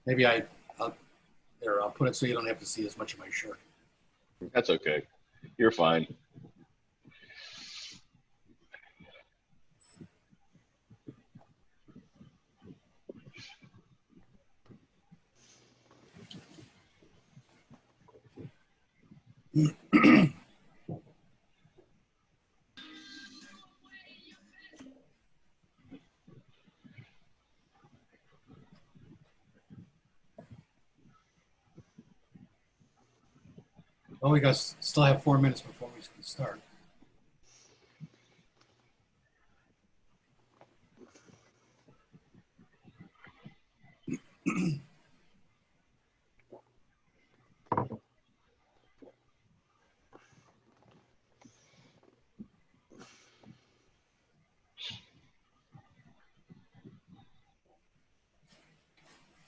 Maybe I'll put it so you don't have to see as much of my shirt. That's okay. You're fine. Well, we still have 4 minutes before we can start.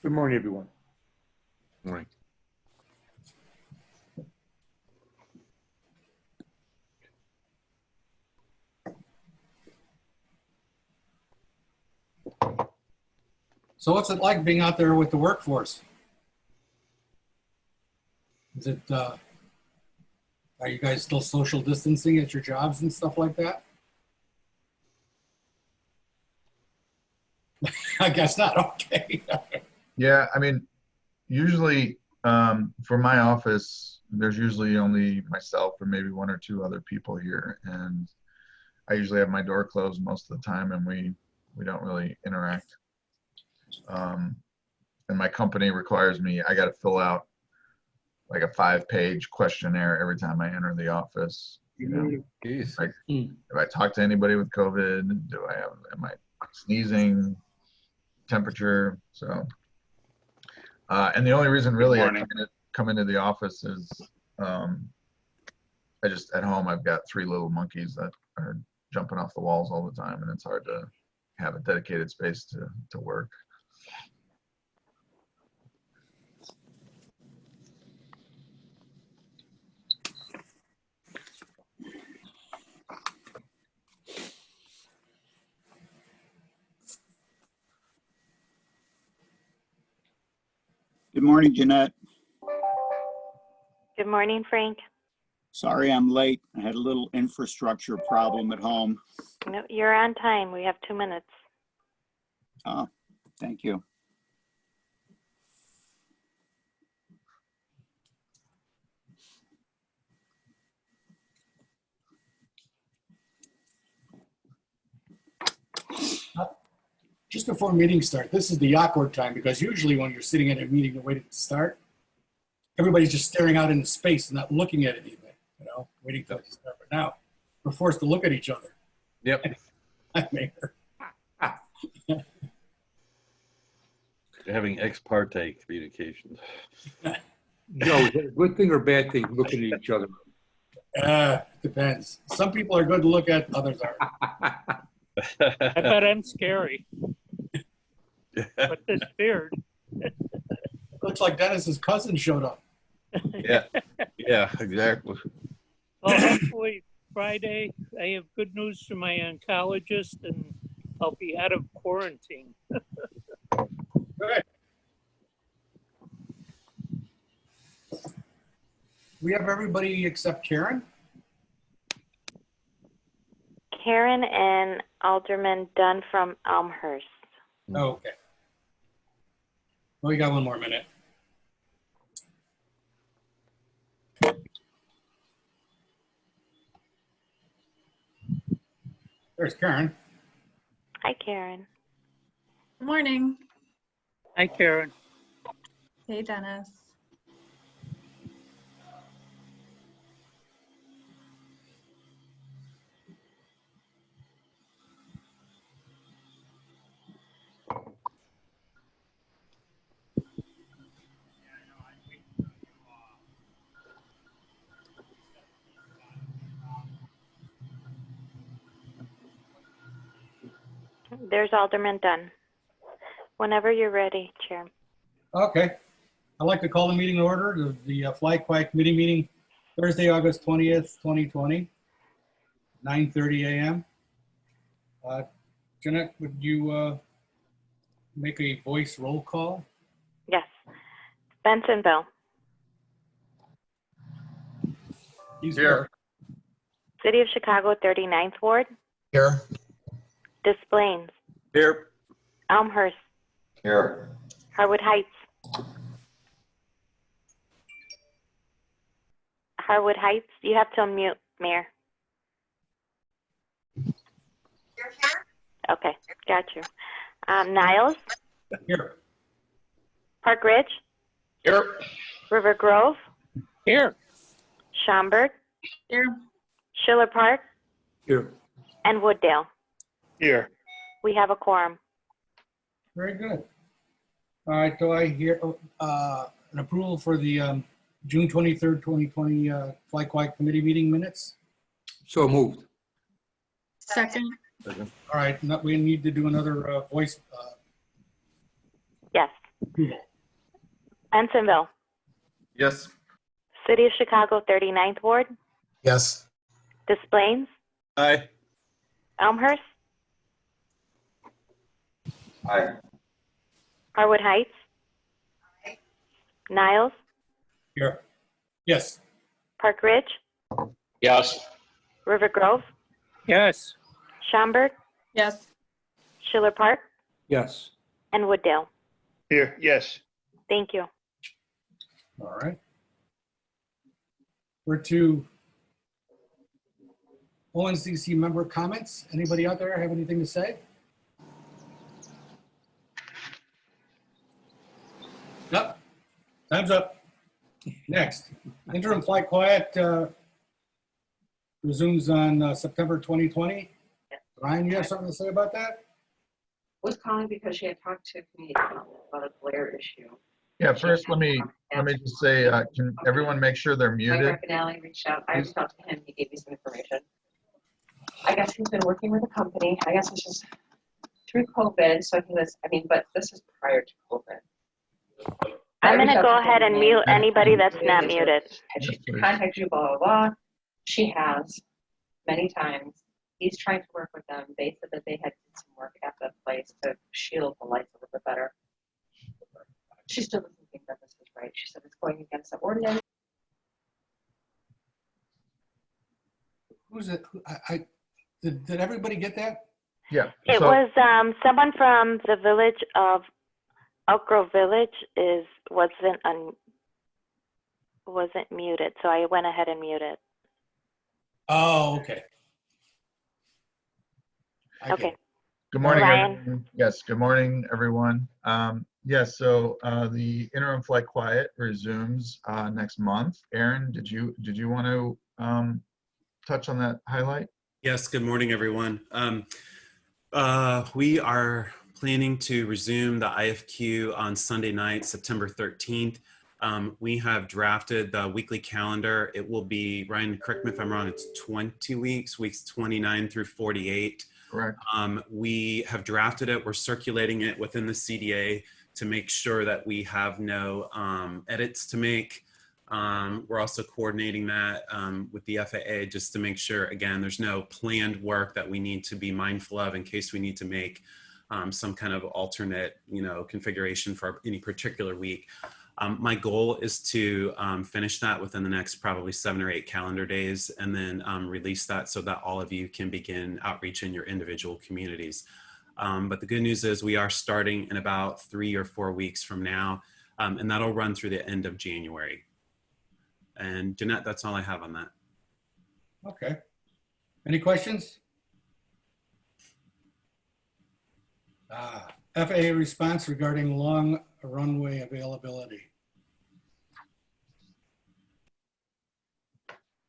Good morning, everyone. Morning. So what's it like being out there with the workforce? Is it, are you guys still social distancing at your jobs and stuff like that? I guess not, okay. Yeah, I mean, usually for my office, there's usually only myself or maybe one or two other people here. And I usually have my door closed most of the time and we don't really interact. And my company requires me, I got to fill out like a 5-page questionnaire every time I enter the office. You know, like, if I talk to anybody with COVID, am I sneezing, temperature? So, and the only reason really I come into the office is I just, at home, I've got 3 little monkeys that are jumping off the walls all the time, and it's hard to have a dedicated space to work. Good morning, Jeanette. Good morning, Frank. Sorry I'm late. I had a little infrastructure problem at home. No, you're on time. We have 2 minutes. Oh, thank you. Just before meetings start, this is the awkward time because usually when you're sitting at a meeting and waiting to start, everybody's just staring out into space and not looking at anything, you know, waiting for it to start. But now we're forced to look at each other. Yep. Nightmare. Having ex parte communications. Joe, is that a good thing or bad thing, looking at each other? Depends. Some people are good to look at, others aren't. I bet I'm scary. But this beard. Looks like Dennis's cousin showed up. Yeah, yeah, exactly. Well, hopefully Friday I have good news from my oncologist and I'll be out of quarantine. Good. We have everybody except Karen. Karen and Alderman Dunn from Elmhurst. Oh, okay. Well, we got 1 more minute. There's Karen. Hi, Karen. Good morning. Hi, Karen. Hey, Dennis. There's Alderman Dunn. Whenever you're ready, Chair. Okay. I'd like to call the meeting to order, the Fly Quiet Committee meeting, Thursday, August 20th, 2020, 9:30 a.m. Jeanette, would you make a voice roll call? Yes. Bensonville, He's Here. City of Chicago 39th Ward, Here. Des Plaines, Here. Elmhurst, Here. Harwood Heights. Harwood Heights, you have to unmute, Mayor. Okay, got you. Niles, here. Park Ridge, Here. River Grove, Here. Schaumburg, Here. Schiller Park, Here. and Wooddale. Here. We have a quorum. Very good. All right, do I hear an approval for the June 23rd, 2020 Fly Quiet Committee meeting minutes? So moved. Second. All right, we need to do another voice Yes. approval. Bensonville, Yes. City of Chicago 39th Ward, Yes. Des Plaines, Aye. Elmhurst, Aye. Harwood Heights, Niles, Here. Yes. Park Ridge, Yes. River Grove, Yes. Schaumburg, Yes. Schiller Park, Yes. and Wooddale. Here. Yes. Thank you. All right. We're to ONCC member comments. Anybody out there have anything to say? Yep. Time's up. Next, interim flight quiet resumes on September 2020. Ryan, you have something to say about that? Was calling because she had talked to me about a glare issue. Yeah, first, let me just say, can everyone make sure they're My muted? rep Finale reached out. I reached out to him. He gave me some information. I guess he's been working with a company. I guess it's just through COVID. So he was, but this is prior to COVID. I'm going to go ahead and mute anybody that's not muted. She contacted you, blah, blah, blah. She has many times. He's trying to work with them. They said that they had did some work at the place to shield the lights a little bit better. She still doesn't think that this is right. She said it's going against the ordinance. Who's it? Did everybody get that? Yeah. It so- was someone from the village of Elk Grove Village wasn't muted, so I went ahead and muted. Oh, okay. I get Okay. it. Good morning, Ryan. everyone. Yes, good morning, everyone. Yes, so the interim flight quiet resumes next month. Aaron, did you want to touch on that highlight? Yes, good morning, everyone. We are planning to resume the IFQ on Sunday night, September 13th. We have drafted the weekly calendar. It will be, Ryan, correct me if I'm wrong, it's 20 weeks 29 through 48. Correct. We have drafted it. We're circulating it within the CDA to make sure that we have no edits to make. We're also coordinating that with the FAA just to make sure, again, there's no planned work that we need to be mindful of in case we need to make some kind of alternate, configuration for any particular week. My goal is to finish that within the next probably 7 or 8 calendar days and then release that so that all of you can begin outreach in your individual communities. But the good news is we are starting in about 3 or 4 weeks from now, and that'll run through the end of January. And Jeanette, that's all I have on that. Okay. Any questions? FAA response regarding long runway availability.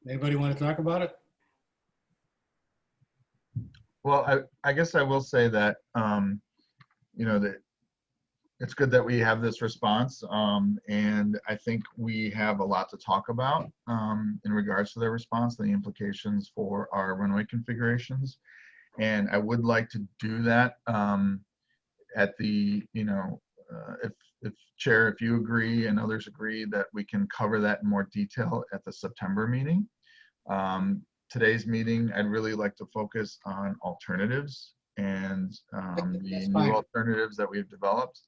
Anybody want to talk about it? Well, I guess I will say that, that it's good that we have this response. And I think we have a lot to talk about in regards to their response and the implications for our runway configurations. And I would like to do that at the, if Chair, if you agree and others agree that we can cover that in more detail at the September meeting. Today's meeting, I'd really like to focus on alternatives and the new alternatives that we've developed.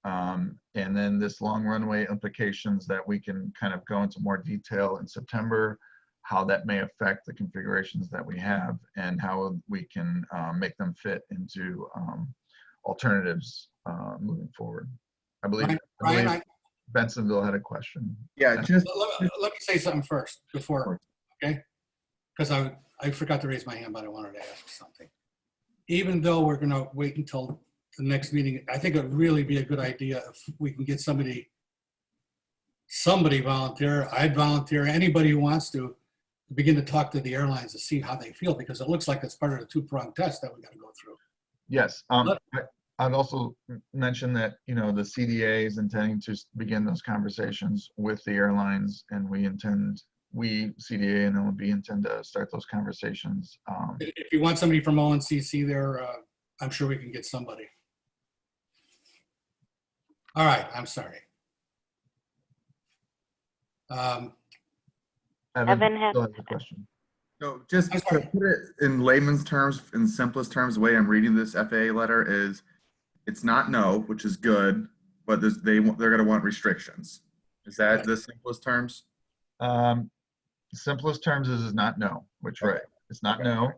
And then this long runway implications that we can kind of go into more detail in September, how that may affect the configurations that we have and how we can make them fit into alternatives moving forward. I believe Bensonville had a question. Yeah, just let me say something first before, okay? Because I forgot to raise my hand, but I wanted to ask something. Even though we're going to wait until the next meeting, I think it would really be a good idea if we can get somebody volunteer. I'd volunteer, anybody who wants to begin to talk to the airlines to see how they feel, because it looks like it's part of the two-pronged test that we got to go through. Yes. I'd also mention that, the CDA is intending to begin those conversations with the airlines, and we, CDA and OMB, intend to start those conversations. If you want somebody from Untitled there, I'm sure we can get somebody. All right, I'm sorry. Evan had a question. So just to put it in layman's terms, in simplest terms, the way I'm reading this FAA letter is it's not no, which is good, but they're going to want restrictions. Is that the simplest terms? The simplest terms is not no, which right. It's not no.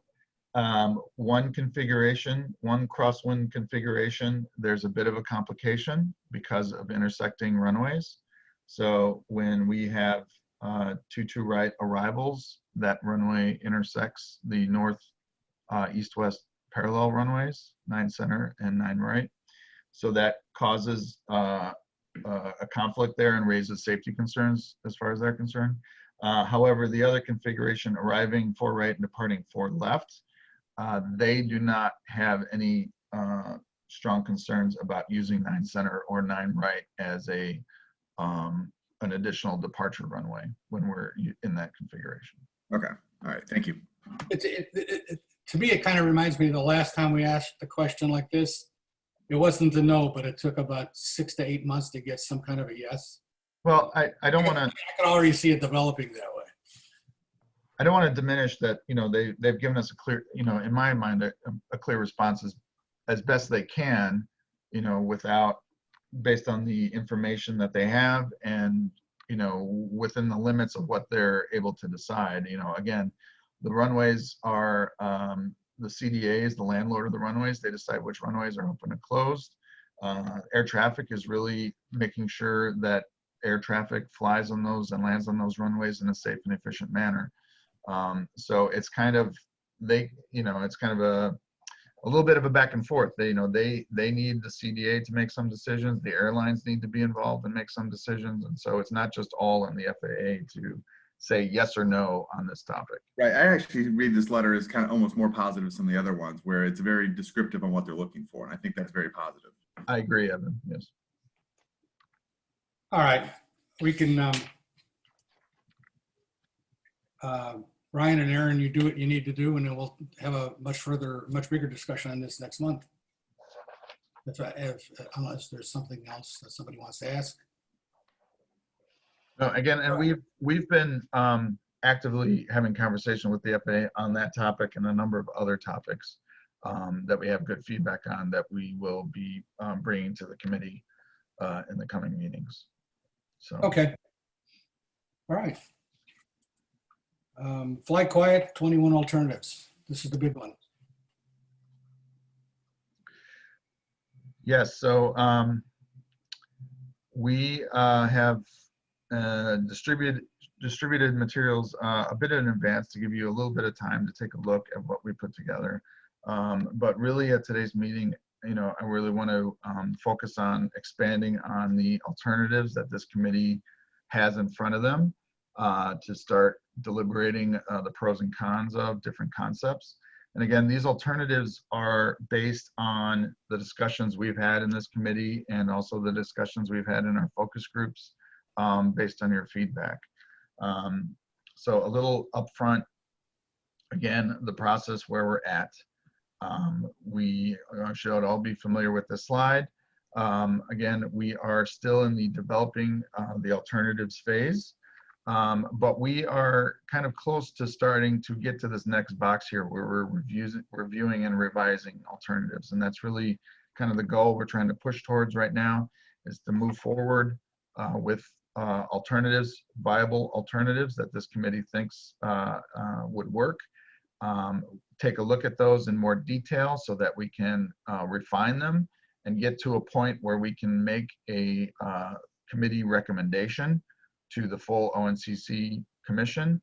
One configuration, one crosswind configuration, there's a bit of a complication because of intersecting runways. So when we have 2-2 right arrivals, that runway intersects the north east-west parallel runways, 9 center and 9 right. So that causes a conflict there and raises safety concerns as far as they're concerned. However, the other configuration, arriving 4 right and departing 4 left, they do not have any strong concerns about using 9 center or 9 right as an additional departure runway when we're in that configuration. Okay. All right. Thank you. To me, it kind of reminds me of the last time we asked a question like this. It wasn't a no, but it took about 6 to 8 months to get some kind of a yes. Well, I don't want to. I can already see it developing that way. I don't want to diminish that. They've given us a clear, in my mind, a clear response as best they can, without, based on the information that they have and, within the limits of what they're able to decide. Again, the runways are, the CDA is the landlord of the runways. They decide which runways are open and closed. Air traffic is really making sure that air traffic flies on those and lands on those runways in a safe and efficient manner. So it's kind of, it's kind of a little bit of a back and forth. They need the CDA to make some decisions. The airlines need to be involved and make some decisions. And so it's not just all on the FAA to say yes or no on this topic. Right. I actually read this letter as kind of almost more positive than some of the other ones, where it's very descriptive on what they're looking for. And I think that's very positive. I agree, Evan. Yes. All right. We can, Ryan and Aaron, you do what you need to do, and then we'll have a much bigger discussion on this next month. Unless there's something else that somebody wants to ask. No, again, and we've been actively having conversation with the FAA on that topic and a number of other topics that we have good feedback on that we will be bringing to the committee in the coming meetings. So okay, all right. Fly quiet, 21 alternatives. This is the big one. Yes, so we have distributed materials a bit in advance to give you a little bit of time to take a look at what we put together. But really at today's meeting, I really want to focus on expanding on the alternatives that this committee has in front of them to start deliberating the pros and cons of different concepts. And again, these alternatives are based on the discussions we've had in this committee and also the discussions we've had in our focus groups based on your feedback. So a little upfront, again, the process where we're at. We should all be familiar with this slide. Again, we are still in the developing the alternatives phase. But we are kind of close to starting to get to this next box here where we're reviewing and revising alternatives. And that's really kind of the goal we're trying to push towards right now. is to move forward with alternatives, viable alternatives that this committee thinks would work. Take a look at those in more detail so that we can refine them and get to a point where we can make a committee recommendation to the full ONCC commission,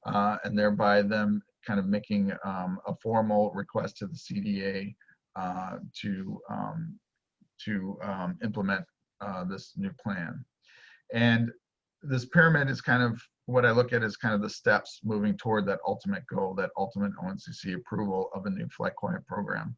and thereby them kind of making a formal request to the CDA to implement this new plan. And this pyramid is kind of what I look at as kind of the steps moving toward that ultimate goal, that ultimate ONCC approval of a new flight quiet program.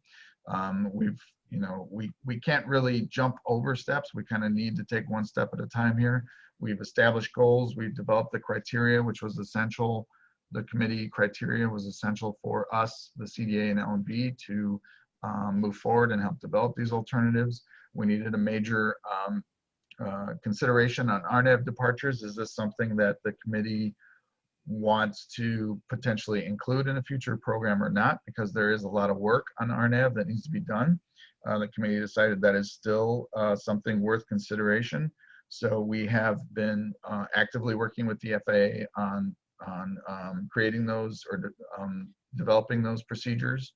We can't really jump over steps. We kind of need to take one step at a time here. We've established goals. We've developed the criteria, which was essential. The committee criteria was essential for us, the CDA and LNB, to move forward and help develop these alternatives. We needed a major consideration on RNAV departures. Is this something that the committee wants to potentially include in a future program or not? Because there is a lot of work on RNAV that needs to be done. The committee decided that is still something worth consideration. So we have been actively working with the FAA on creating those or developing those procedures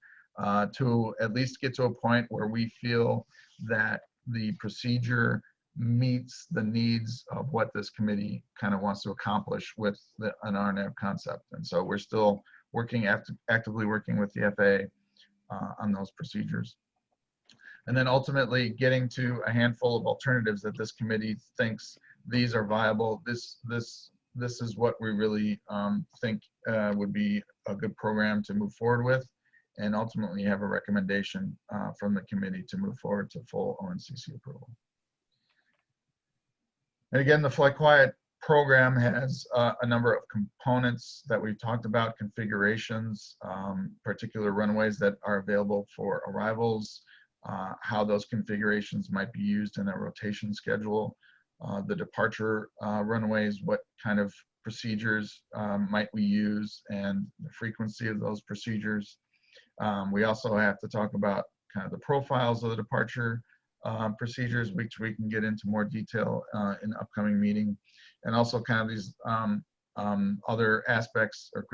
to at least get to a point where we feel that the procedure meets the needs of what this committee kind of wants to accomplish with an RNAV concept. And so we're still working, actively working with the FAA on those procedures. And then ultimately getting to a handful of alternatives that this committee thinks these are viable. This is what we really think would be a good program to move forward with, and ultimately have a recommendation from the committee to move forward to full ONCC approval. And again, the Flight Quiet program has a number of components that we've talked about, configurations, particular runways that are available for arrivals, how those configurations might be used in a rotation schedule, the departure runways, what kind of procedures might we use, and the frequency of those procedures. We also have to talk about kind of the profiles of the departure procedures, which we can get into more detail in the upcoming meeting, and also kind of these other aspects or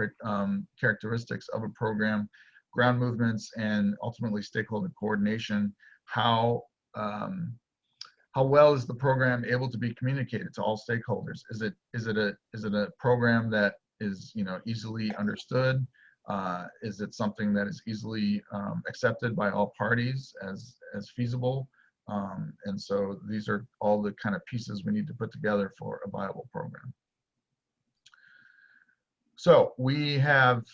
characteristics of a program, ground movements, and ultimately stakeholder coordination. How well is the program able to be communicated to all stakeholders? Is it a program that is easily understood? Is it something that is easily accepted by all parties as feasible? And so these are all the kind of pieces we need to put together for a viable program. So we have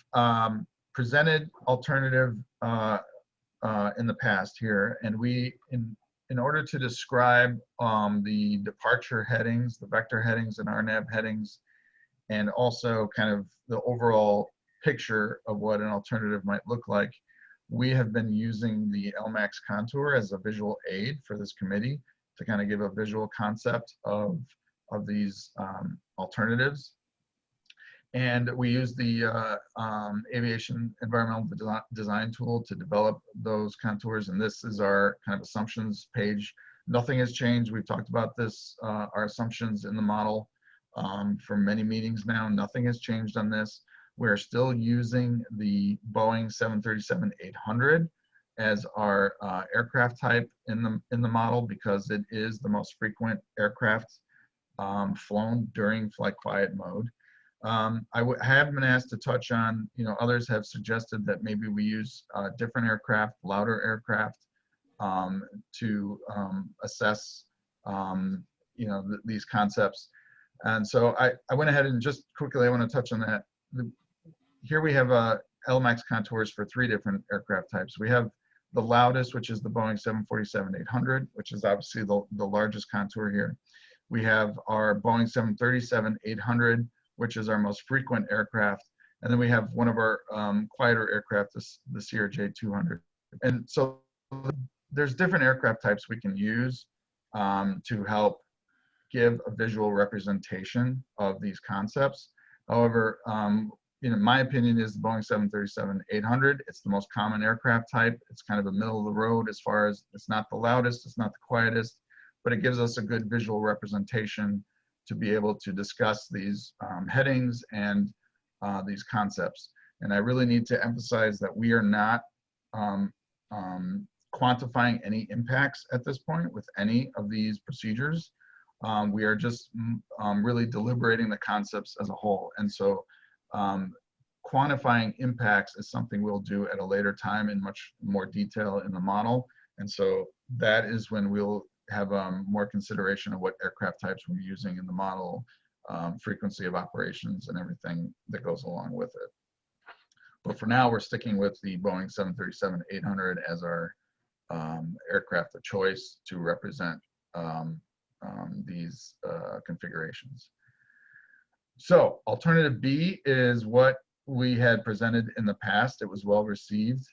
presented alternative in the past here, and we, in order to describe the departure headings, the vector headings and RNAV headings, and also kind of the overall picture of what an alternative might look like, we have been using the LMAX contour as a visual aid for this committee to kind of give a visual concept of these alternatives. And we use the aviation environmental design tool to develop those contours. And this is our kind of assumptions page. Nothing has changed. We've talked about this, our assumptions in the model for many meetings now. Nothing has changed on this. We're still using the Boeing 737-800 as our aircraft type in the model because it is the most frequent aircraft flown during flight quiet mode. I have been asked to touch on, others have suggested that maybe we use different aircraft, louder aircraft, to assess, these concepts. And so I went ahead and just quickly, I want to touch on that. Here we have LMAX contours for 3 different aircraft types. We have the loudest, which is the Boeing 747-800, which is obviously the largest contour here. We have our Boeing 737-800, which is our most frequent aircraft. And then we have one of our quieter aircraft, the CRJ-200. And so there's different aircraft types we can use to help give a visual representation of these concepts. However, my opinion is the Boeing 737-800. It's the most common aircraft type. It's kind of a middle of the road as far as it's not the loudest, it's not the quietest, but it gives us a good visual representation to be able to discuss these headings and these concepts. And I really need to emphasize that we are not quantifying any impacts at this point with any of these procedures. We are just really deliberating the concepts as a whole. And so quantifying impacts is something we'll do at a later time in much more detail in the model. And so that is when we'll have more consideration of what aircraft types we're using in the model, frequency of operations and everything that goes along with it. But for now, we're sticking with the Boeing 737-800 as our aircraft of choice to represent these configurations. So alternative B is what we had presented in the past. It was well received.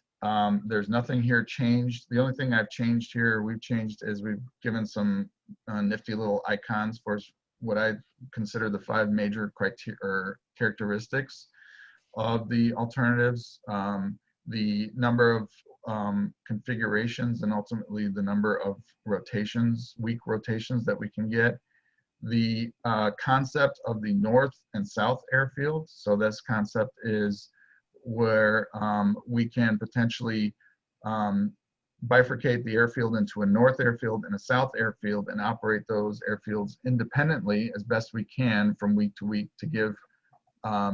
There's nothing here changed. The only thing I've changed here, we've changed, is we've given some nifty little icons for what I consider the 5 major criteria or characteristics of the alternatives, the number of configurations, and ultimately the number of rotations, week rotations that we can get. The concept of the north and south airfield. So this concept is where we can potentially bifurcate the airfield into a north airfield and a south airfield and operate those airfields independently as best we can from week to week to give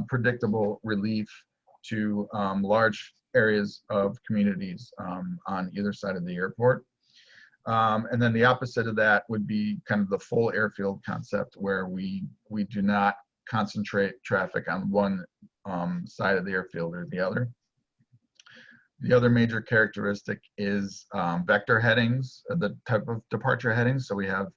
predictable relief to large areas of communities on either side of the airport. And then the opposite of that would be kind of the full airfield concept, where we do not concentrate traffic on one side of the airfield or the other. The other major characteristic is vector headings, the type of departure headings. So we have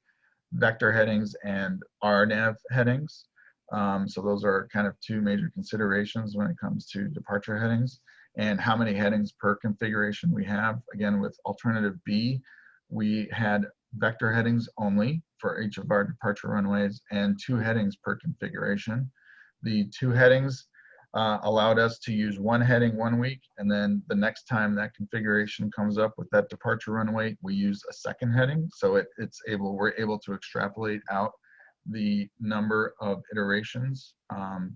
vector headings and RNAV headings. So those are kind of 2 major considerations when it comes to departure headings, and how many headings per configuration we have. Again, with alternative B, we had vector headings only for each of our departure runways and 2 headings per configuration. The 2 headings allowed us to use 1 heading 1 week, and then the next time that configuration comes up with that departure runway, we use a 2nd heading. So we're able to extrapolate out the number of iterations.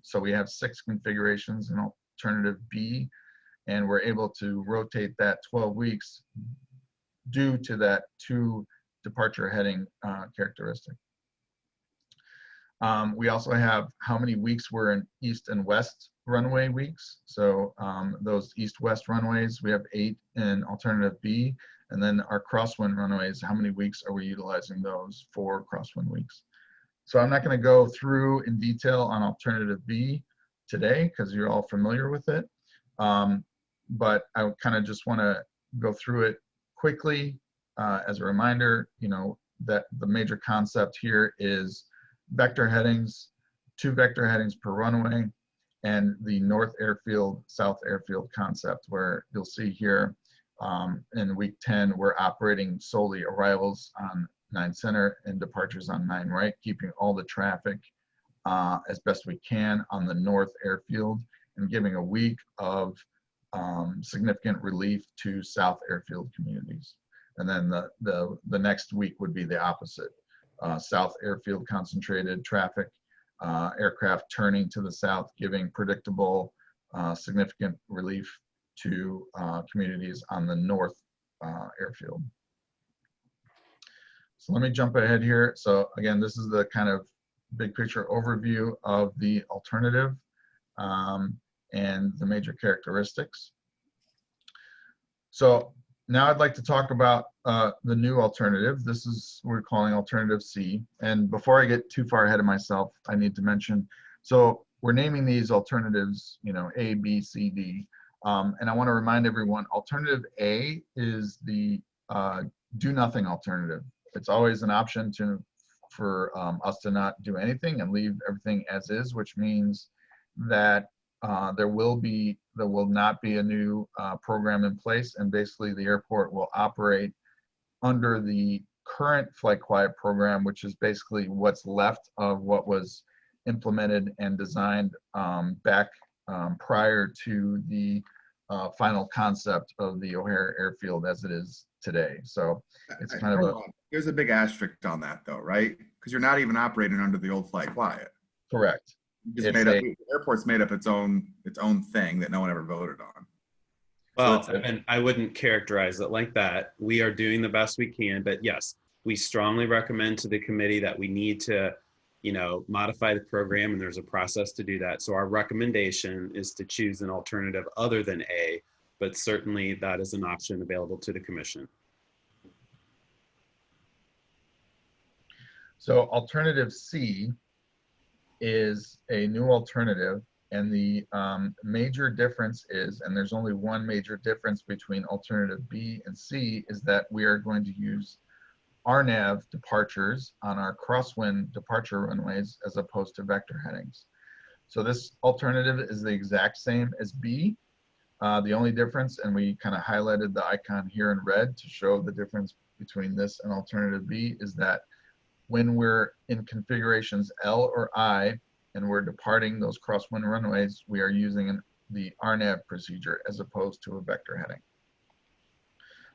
So we have 6 configurations in alternative B, and we're able to rotate that 12 weeks due to that 2 departure heading characteristic. We also have how many weeks we're in east and west runway weeks. So those east-west runways, we have 8 in alternative B, and then our crosswind runways, how many weeks are we utilizing those for crosswind weeks? So I'm not going to go through in detail on alternative B today because you're all familiar with it. But I kind of just want to go through it quickly as a reminder, that the major concept here is vector headings, 2 vector headings per runway, and the north airfield, south airfield concept, where you'll see here in week 10, we're operating solely arrivals on 9 center and departures on 9 right, keeping all the traffic as best we can on the north airfield and giving a week of significant relief to south airfield communities. And then the next week would be the opposite. South airfield concentrated traffic, aircraft turning to the south, giving predictable, significant relief to communities on the north airfield. So let me jump ahead here. So again, this is the kind of big picture overview of the alternative and the major characteristics. So now I'd like to talk about the new alternative. This is what we're calling alternative C. And before I get too far ahead of myself, I need to mention, so we're naming these alternatives, A, B, C, D. And I want to remind everyone, alternative A is the do nothing alternative. It's always an option for us to not do anything and leave everything as is, which means that there will not be a new program in place, and basically the airport will operate under the current flight quiet program, which is basically what's left of what was implemented and designed back prior to the final concept of the O'Hare Airfield as it is today. So it's kind of There's a big asterisk on that though, right? Because you're not even operating under the old fly quiet. Correct. You just the airport's made up its own thing that no one ever voted on. Well, So Evan, I wouldn't characterize it like that. We are doing the best we can, but yes, we strongly recommend to the committee that we need to, modify the program, and there's a process to do that. So our recommendation is to choose an alternative other than A, but certainly that is an option available to the commission. So alternative C is a new alternative, and the major difference is, and there's only one major difference between alternative B and C, is that we are going to use RNAV departures on our crosswind departure runways as opposed to vector headings. So this alternative is the exact same as B. The only difference, and we kind of highlighted the icon here in red to show the difference between this and alternative B, is that when we're in configurations L or I and we're departing those crosswind runways, we are using the RNAV procedure as opposed to a vector heading.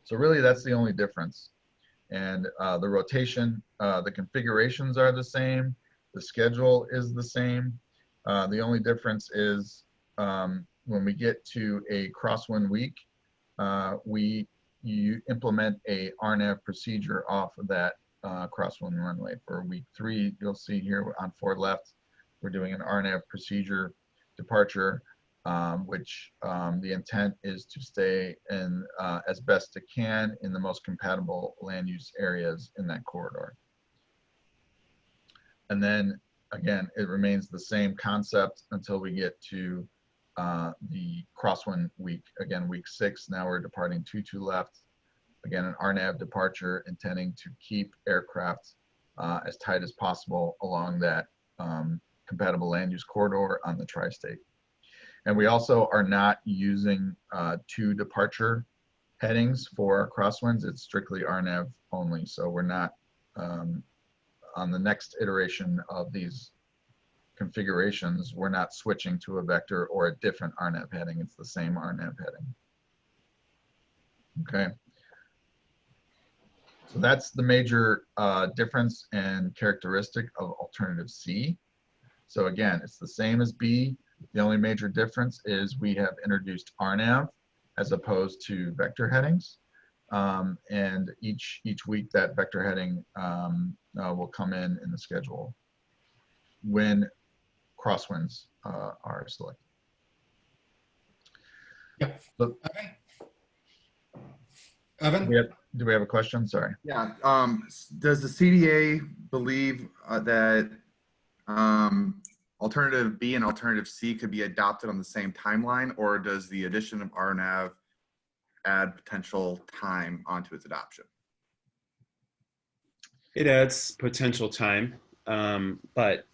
So really that's the only difference. And the rotation, the configurations are the same, the schedule is the same. The only difference is when we get to a crosswind week, you implement a RNAV procedure off of that crosswind runway. For week 3, you'll see here on forward left, we're doing an RNAV procedure departure, which the intent is to stay in as best it can in the most compatible land use areas in that corridor. And then again, it remains the same concept until we get to the crosswind week. Again, week 6, now we're departing 22 left. Again, an RNAV departure, intending to keep aircraft as tight as possible along that compatible land use corridor on the tri-state. And we also are not using 2 departure headings for our crosswinds. It's strictly RNAV only. So we're not, on the next iteration of these configurations, we're not switching to a vector or a different RNAV heading. It's the same RNAV heading. Okay. So that's the major difference and characteristic of alternative C. So again, it's the same as B. The only major difference is we have introduced RNAV as opposed to vector headings. And each week that vector heading will come in the schedule when crosswinds are selected. Yep. So, Evan? Do we have a question? Sorry. Yeah. Does the CDA believe that alternative B and alternative C could be adopted on the same timeline, or does the addition of RNAV add potential time onto its adoption? It adds potential time, but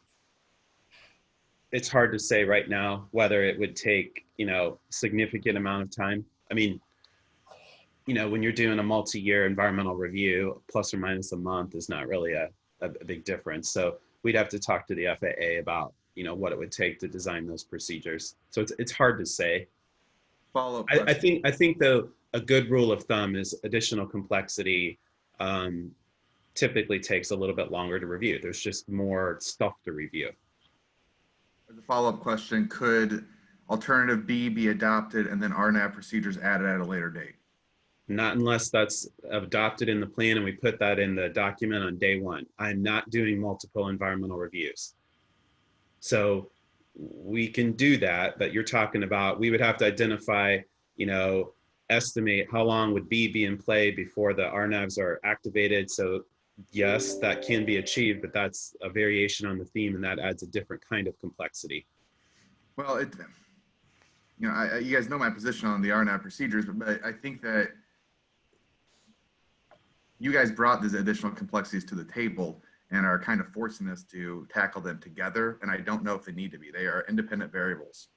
it's hard to say right now whether it would take, significant amount of time. I mean, when you're doing a multi-year environmental review, plus or minus a month is not really a big difference. So we'd have to talk to the FAA about, what it would take to design those procedures. So it's hard to say. Follow-up. I think though a good rule of thumb is additional complexity typically takes a little bit longer to review. There's just more stuff to review. As a follow-up question, could alternative B be adopted and then RNAV procedures added at a later date? Not unless that's adopted in the plan and we put that in the document on day 1. I'm not doing multiple environmental reviews. So we can do that, but you're talking about, we would have to identify, estimate how long would B be in play before the RNAVs are activated. So yes, that can be achieved, but that's a variation on the theme and that adds a different kind of complexity. Well, you guys know my position on the RNAV procedures, but I think that you guys brought these additional complexities to the table and are kind of forcing us to tackle them together. And I don't know if they need to be. They are independent variables.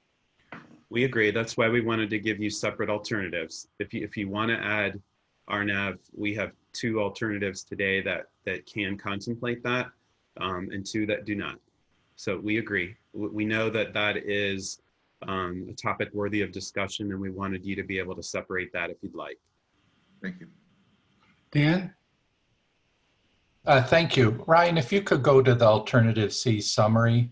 We agree. That's why we wanted to give you separate alternatives. If you want to add RNAV, we have 2 alternatives today that can contemplate that, and 2 that do not. So we agree. We know that is a topic worthy of discussion, and we wanted you to be able to separate that if you'd like. Thank you. Dan? Thank you. Ryan, if you could go to the alternative C summary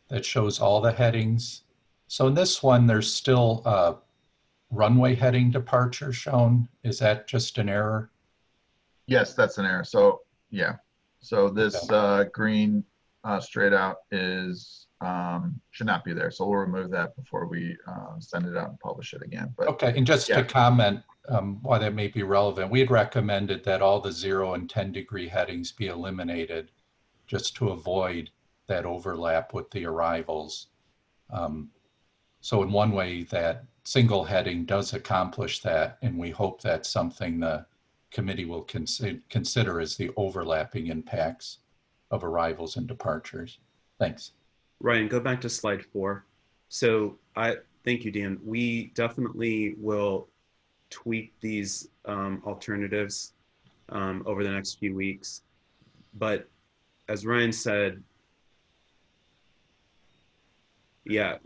that shows all the headings. So in this one, there's still runway heading departure shown. Is that just an error? Yes, that's an error. So yeah. So this green straight out is should not be there. So we'll remove that before we send it out and publish it again. But okay, and just yeah. to comment why that may be relevant, we had recommended that all the 0 and 10 degree headings be eliminated just to avoid that overlap with the arrivals. So in one way, that single heading does accomplish that, and we hope that's something the committee will consider as the overlapping impacts of arrivals and departures. Thanks. Ryan, go back to slide 4. So thank you, Dan. We definitely will tweak these alternatives over the next few weeks. But as Ryan said, yeah,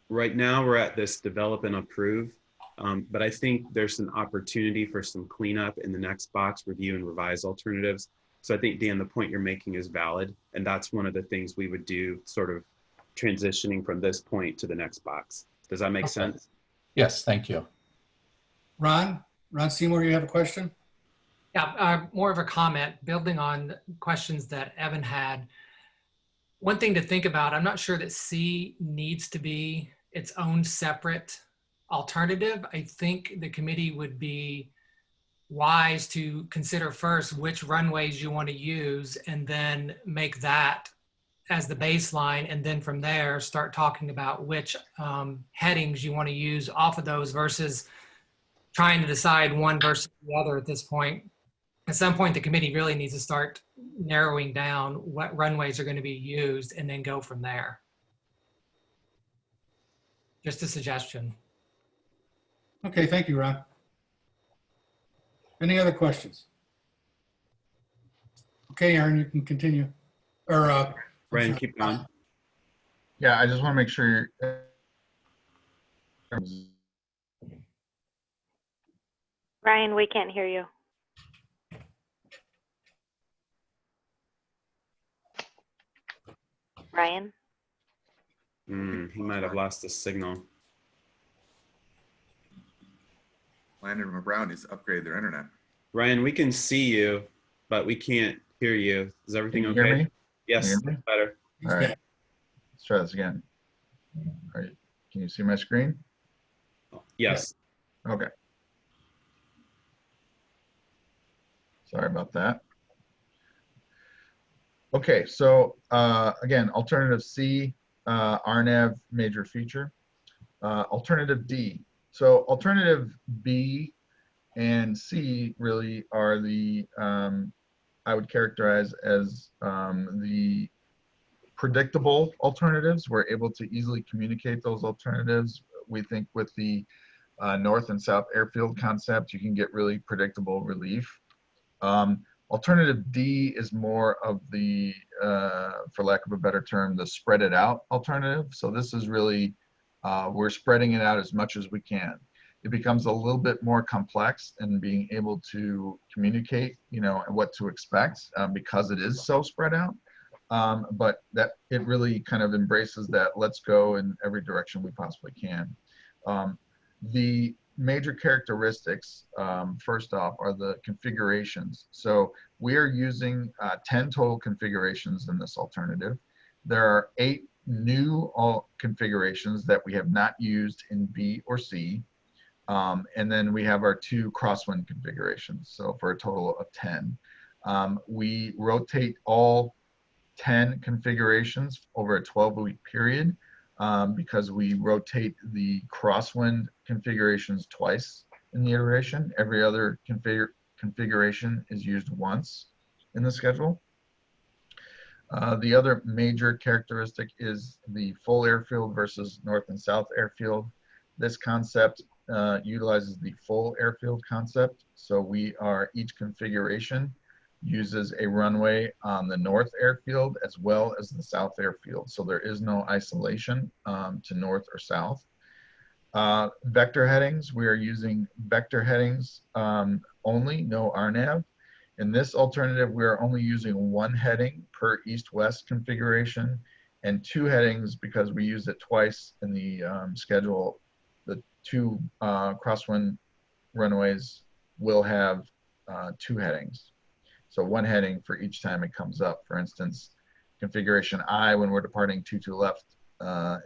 right now we're at this develop and approve. But I think there's an opportunity for some cleanup in the next box, review and revise alternatives. So I think, Dan, the point you're making is valid. And that's one of the things we would do, sort of transitioning from this point to the next box. Does that make sense? Yes, thank you. Ron Seymour, you have a question? Yeah, more of a comment, building on questions that Evan had. One thing to think about, I'm not sure that C needs to be its own separate alternative. I think the committee would be wise to consider first which runways you want to use and then make that as the baseline, and then from there start talking about which headings you want to use off of those versus trying to decide one versus the other at this point. At some point, the committee really needs to start narrowing down what runways are going to be used and then go from there. Just a suggestion. Okay, thank you, Ron. Any other questions? Okay, Aaron, you can continue. Or Ryan, keep going. Yeah, I just want to make sure Ryan, we can't hear you. Ryan? He might have lost the signal. Landon and Brown needs to upgrade their internet. Ryan, we can see you, but we can't hear you. Is everything Can you okay? hear me? Yes, Can you hear me? better. All right, let's try this again. All right, can you see my screen? Yes. Okay. Sorry about that. Okay, so again, alternative C, RNAV major feature. Alternative D. So alternative B and C really are the, I would characterize as the predictable alternatives. We're able to easily communicate those alternatives. We think with the north and south airfield concept, you can get really predictable relief. Alternative D is more of the, for lack of a better term, the spread it out alternative. So this is really, we're spreading it out as much as we can. It becomes a little bit more complex in being able to communicate, you know, what to expect because it is so spread out. But that it really kind of embraces that let's go in every direction we possibly can. The major characteristics, first off, are the configurations. So we are using 10 total configurations in this alternative. There are 8 new configurations that we have not used in B or C. And then we have our 2 crosswind configurations, so for a total of 10. We rotate all 10 configurations over a 12-week period because we rotate the crosswind configurations twice in the iteration. Every other configuration is used once in the schedule. The other major characteristic is the full airfield versus north and south airfield. This concept utilizes the full airfield concept. So each configuration uses a runway on the north airfield as well as the south airfield. So there is no isolation to north or south. Vector headings, we are using vector headings only, no RNAV. In this alternative, we are only using one heading per east-west configuration and two headings because we used it twice in the schedule. The two crosswind runways will have two headings. So one heading for each time it comes up. For instance, configuration I, when we're departing 22 left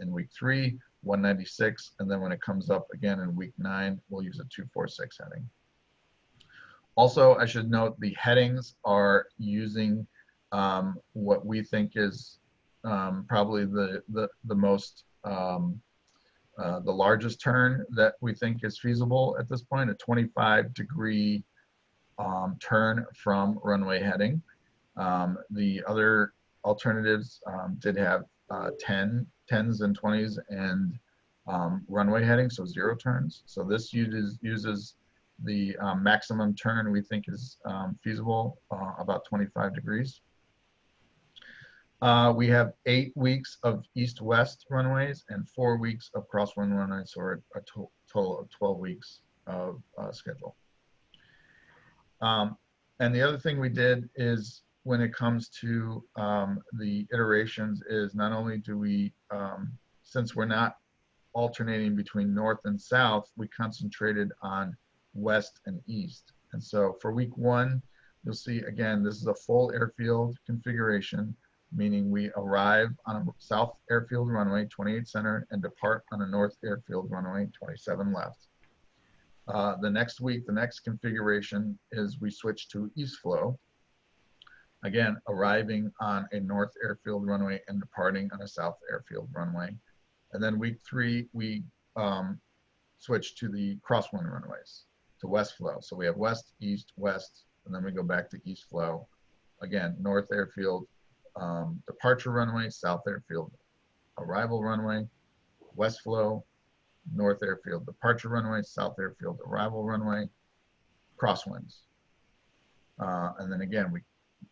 in week 3, 196, and then when it comes up again in week 9, we'll use a 246 heading. Also, I should note the headings are using what we think is probably the most the largest turn that we think is feasible at this point, a 25-degree turn from runway heading. The other alternatives did have 10s and 20s and runway heading, so 0 turns. So this uses the maximum turn we think is feasible, about 25 degrees. We have 8 weeks of east-west runways and 4 weeks of crosswind runways, or a total of 12 weeks of schedule. And the other thing we did is, when it comes to the iterations, is not only do we, since we're not alternating between north and south, we concentrated on west and east. And so for week 1, you'll see, again, this is a full airfield configuration, meaning we arrive on a south airfield runway, 28 center, and depart on a north airfield runway, 27 left. The next week, the next configuration is we switch to east flow. Again, arriving on a north airfield runway and departing on a south airfield runway. And then week 3, we switch to the crosswind runways, to west flow. So we have west, east, west, and then we go back to east flow. Again, north airfield departure runway, south airfield arrival runway, west flow, north airfield departure runway, south airfield arrival runway, crosswinds. And then again, we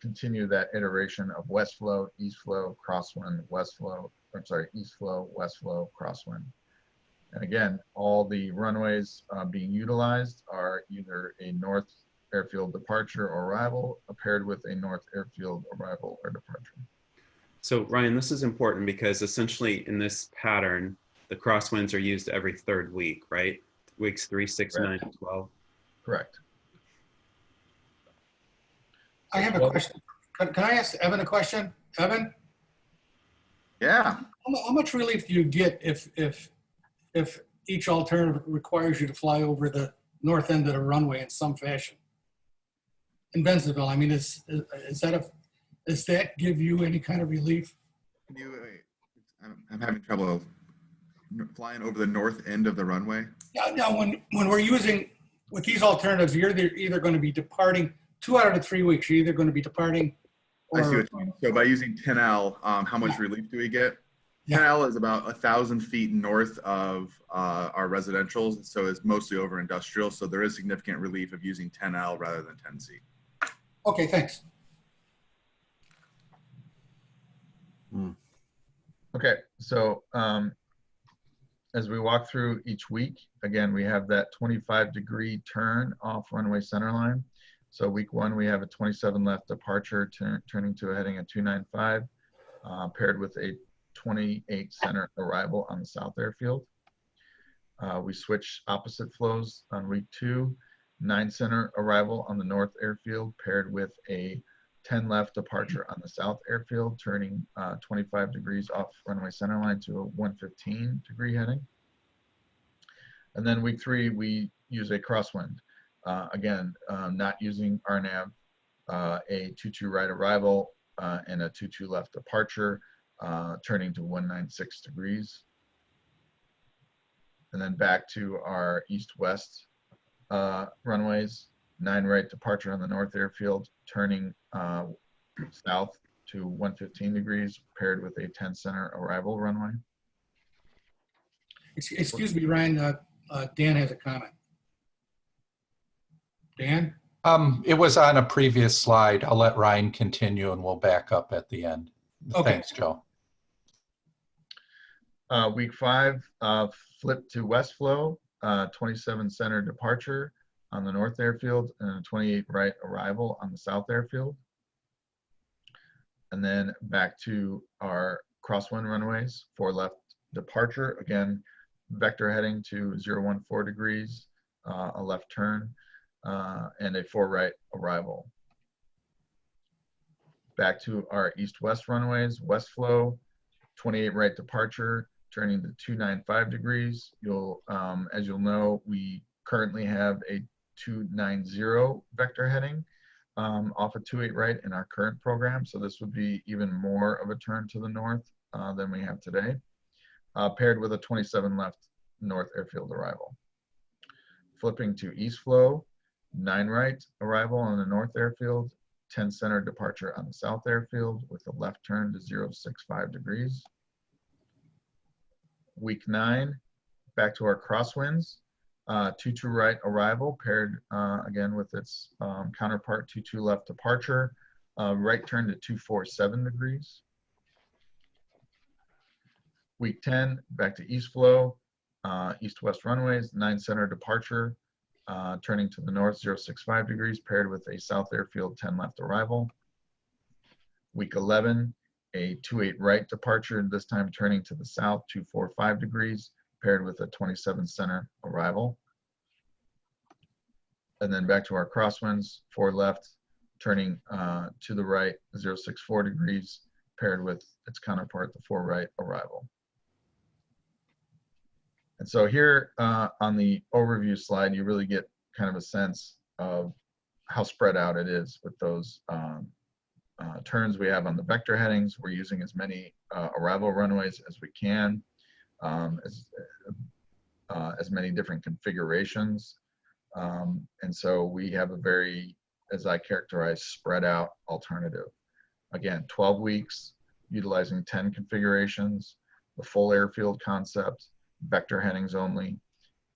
continue that iteration of west flow, east flow, crosswind, west flow, I'm sorry, east flow, west flow, crosswind. And again, all the runways being utilized are either a north airfield departure or arrival paired with a north airfield arrival or departure. So Ryan, this is important because essentially in this pattern, the crosswinds are used every 3rd week, right? Weeks 3, 6, Correct. 9, 12. Correct. I have a question. Can I ask Evan a question? Evan? Yeah. How much relief do you get if each alternative requires you to fly over the north end of the runway in some fashion? In Bensenville, I mean, does that give you any kind of relief? I'm having trouble flying over the north end of the runway. Now, when we're using, with these alternatives, you're either going to be departing 2 out of the 3 weeks. You're either going to be departing. I see what you mean. So by using 10L, how much relief do we get? 10L is about 1,000 feet north of our residential, so it's mostly over industrial. So there is significant relief of using 10L rather than 10C. Okay, thanks. Okay, so as we walk through each week, again, we have that 25-degree turn off runway centerline. So week 1, we have a 27 left departure turning to a heading at 295, paired with a 28 center arrival on the south airfield. We switch opposite flows on week 2, 9 center arrival on the north airfield, paired with a 10 left departure on the south airfield, turning 25 degrees off runway centerline to a 115-degree heading. And then week 3, we use a crosswind. Again, not using RNAV, a 22 right arrival and a 22 left departure, turning to 196 degrees. And then back to our east-west runways, 9 right departure on the north airfield, turning south to 115 degrees, paired with a 10 center arrival runway. Excuse me, Ryan, Dan has a comment. Dan? It was on a previous slide. I'll let Ryan continue and we'll back up at the end. Okay. Thanks, Joe. Week 5, flip to west flow, 27 center departure on the north airfield and a 28 right arrival on the south airfield. And then back to our crosswind runways, 4 left departure. Again, vector heading to 014 degrees, a left turn, and a 4 right arrival. Back to our east-west runways, west flow, 28 right departure, turning to 295 degrees. As you'll know, we currently have a 290 vector heading off of 28 right in our current program. So this would be even more of a turn to the north than we have today, paired with a 27 left north airfield arrival. Flipping to east flow, 9 right arrival on the north airfield, 10 center departure on the south airfield with a left turn to 065 degrees. Week 9, back to our crosswinds, 22 right arrival paired again with its counterpart 22 left departure, right turn to 247 degrees. Week 10, back to east flow, east-west runways, 9 center departure, turning to the north 065 degrees paired with a south airfield 10 left arrival. Week 11, a 28 right departure, this time turning to the south 245 degrees paired with a 27 center arrival. And then back to our crosswinds, 4 left, turning to the right 064 degrees paired with its counterpart, the 4 right arrival. And so here on the overview slide, you really get kind of a sense of how spread out it is with those turns we have on the vector headings. We're using as many arrival runways as we can, as many different configurations. And so we have a very, as I characterize, spread out alternative. Again, 12 weeks, utilizing 10 configurations, the full airfield concept, vector headings only,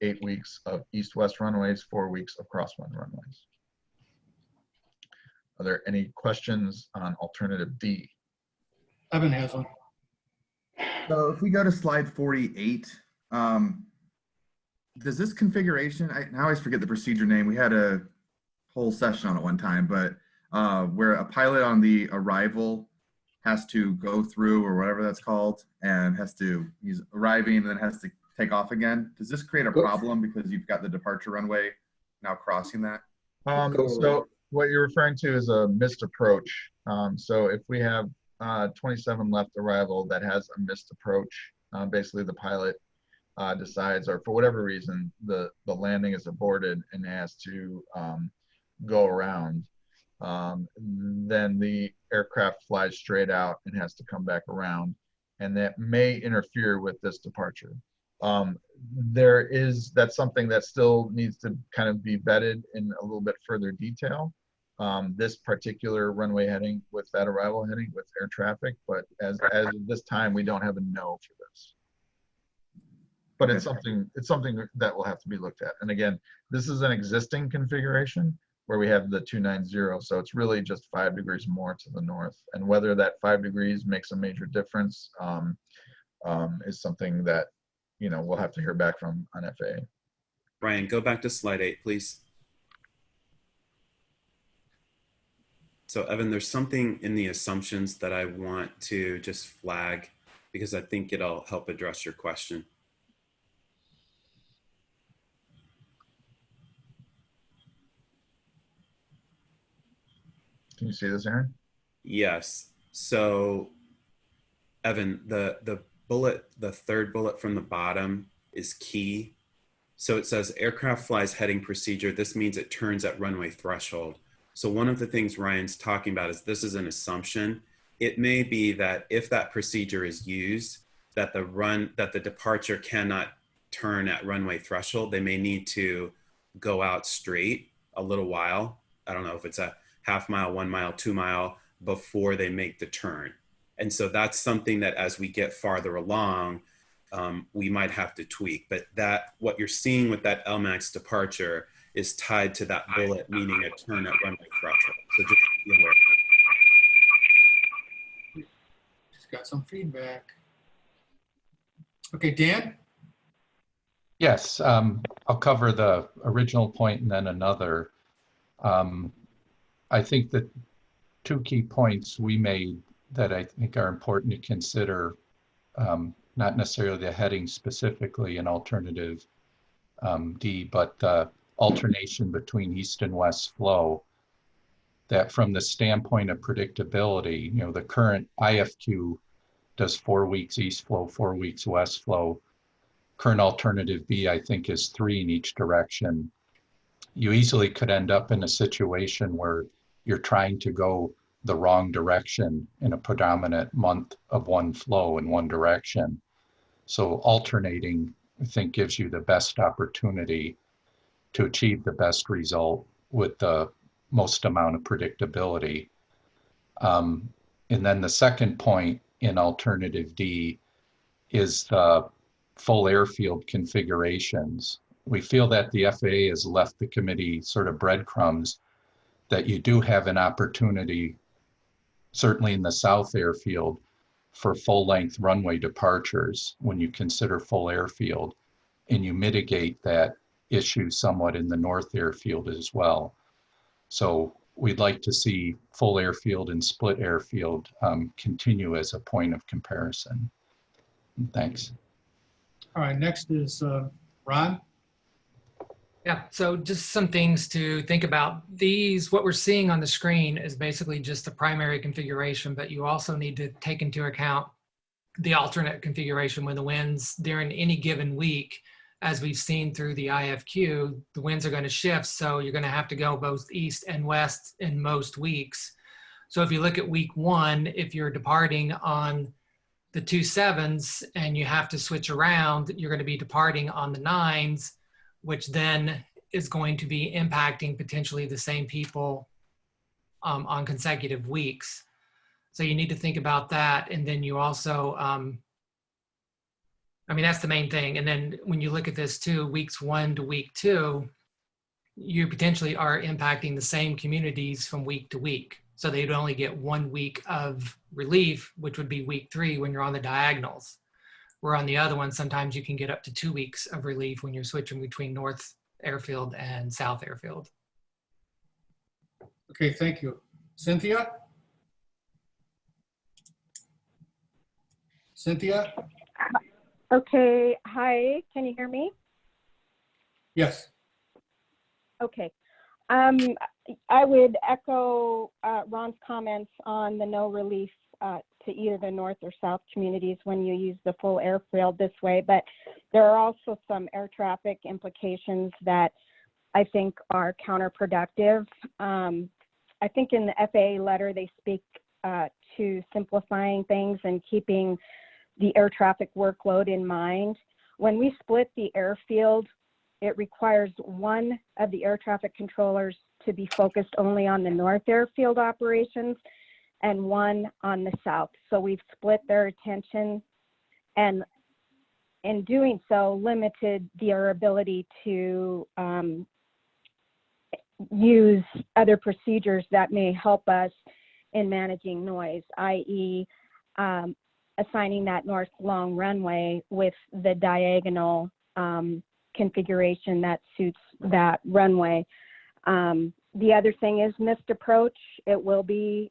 8 weeks of east-west runways, 4 weeks of crosswind runways. Are there any questions on alternative D? Evan has one. So if we go to slide 48, does this configuration, I always forget the procedure name. We had a whole session on it one time, but where a pilot on the arrival has to go through or whatever that's called and he's arriving and then has to take off again. Does this create a problem because you've got the departure runway now crossing that? So what you're referring to is a missed approach. So if we have 27 left arrival that has a missed approach, basically the pilot decides, or for whatever reason, the landing is aborted and has to go around, then the aircraft flies straight out and has to come back around, and that may interfere with this departure. That's something that still needs to kind of be vetted in a little bit further detail. This particular runway heading with that arrival heading with air traffic, but as of this time, we don't have a no for this. But it's something that will have to be looked at. And again, this is an existing configuration where we have the 290, so it's really just 5 degrees more to the north. And whether that 5 degrees makes a major difference is something that, we'll have to hear back from on FAA. Brian, go back to slide 8, please. So Evan, there's something in the assumptions that I want to just flag because I think it'll help address your question. Can you see this, Aaron? Yes. So Evan, the bullet, the third bullet from the bottom is key. So it says aircraft flies heading procedure. This means it turns at runway threshold. So one of the things Ryan's talking about is this is an assumption. It may be that if that procedure is used, that the departure cannot turn at runway threshold. They may need to go out straight a little while. I don't know if it's a half mile, 1 mile, 2 mile before they make the turn. And so that's something that as we get farther along, we might have to tweak. But what you're seeing with that LMAX departure is tied to that bullet, meaning a turn at runway threshold. So just be aware. Just got some feedback. Okay, Dan? Yes, I'll cover the original point and then another. I think that two key points we made that I think are important to consider, not necessarily the heading specifically in alternative D, but the alternation between east and west flow, that from the standpoint of predictability, the current IFQ does 4 weeks east flow, 4 weeks west flow. Current alternative B, I think, is 3 in each direction. You easily could end up in a situation where you're trying to go the wrong direction in a predominant month of one flow in one direction. So alternating, I think, gives you the best opportunity to achieve the best result with the most amount of predictability. And then the second point in alternative D is the full airfield configurations. We feel that the FAA has left the committee sort of breadcrumbs that you do have an opportunity, certainly in the South Airfield, for full-length runway departures when you consider full airfield, and you mitigate that issue somewhat in the North Airfield as well. So we'd like to see full airfield and split airfield continue as a point of comparison. Thanks. All right, next is Ron. Yeah, so just some things to think about. These, what we're seeing on the screen is basically just the primary configuration, but you also need to take into account the alternate configuration when the winds during any given week, as we've seen through the IFQ, the winds are going to shift. So you're going to have to go both east and west in most weeks. So if you look at week 1, if you're departing on the 2-7s and you have to switch around, you're going to be departing on the 9s, which then is going to be impacting potentially the same people on consecutive weeks. So you need to think about that. And then you also, that's the main thing. And then when you look at this too, weeks 1 to week 2, you potentially are impacting the same communities from week to week. So they'd only get 1 week of relief, which would be week 3 when you're on the diagonals. Where on the other one, sometimes you can get up to 2 weeks of relief when you're switching between North Airfield and South Airfield. Okay, thank you. Cynthia? Cynthia? Okay, hi, can you hear me? Yes. Okay. I would echo Ron's comments on the no relief to either the North or South communities when you use the full airfield this way, but there are also some air traffic implications that I think are counterproductive. I think in the FAA letter, they speak to simplifying things and keeping the air traffic workload in mind. When we split the airfield, it requires one of the air traffic controllers to be focused only on the North Airfield operations and one on the South. So we've split their attention, and in doing so, limited their ability to use other procedures that may help us in managing noise, i.e. assigning that north long runway with the diagonal configuration that suits that runway. The other thing is missed approach. It will be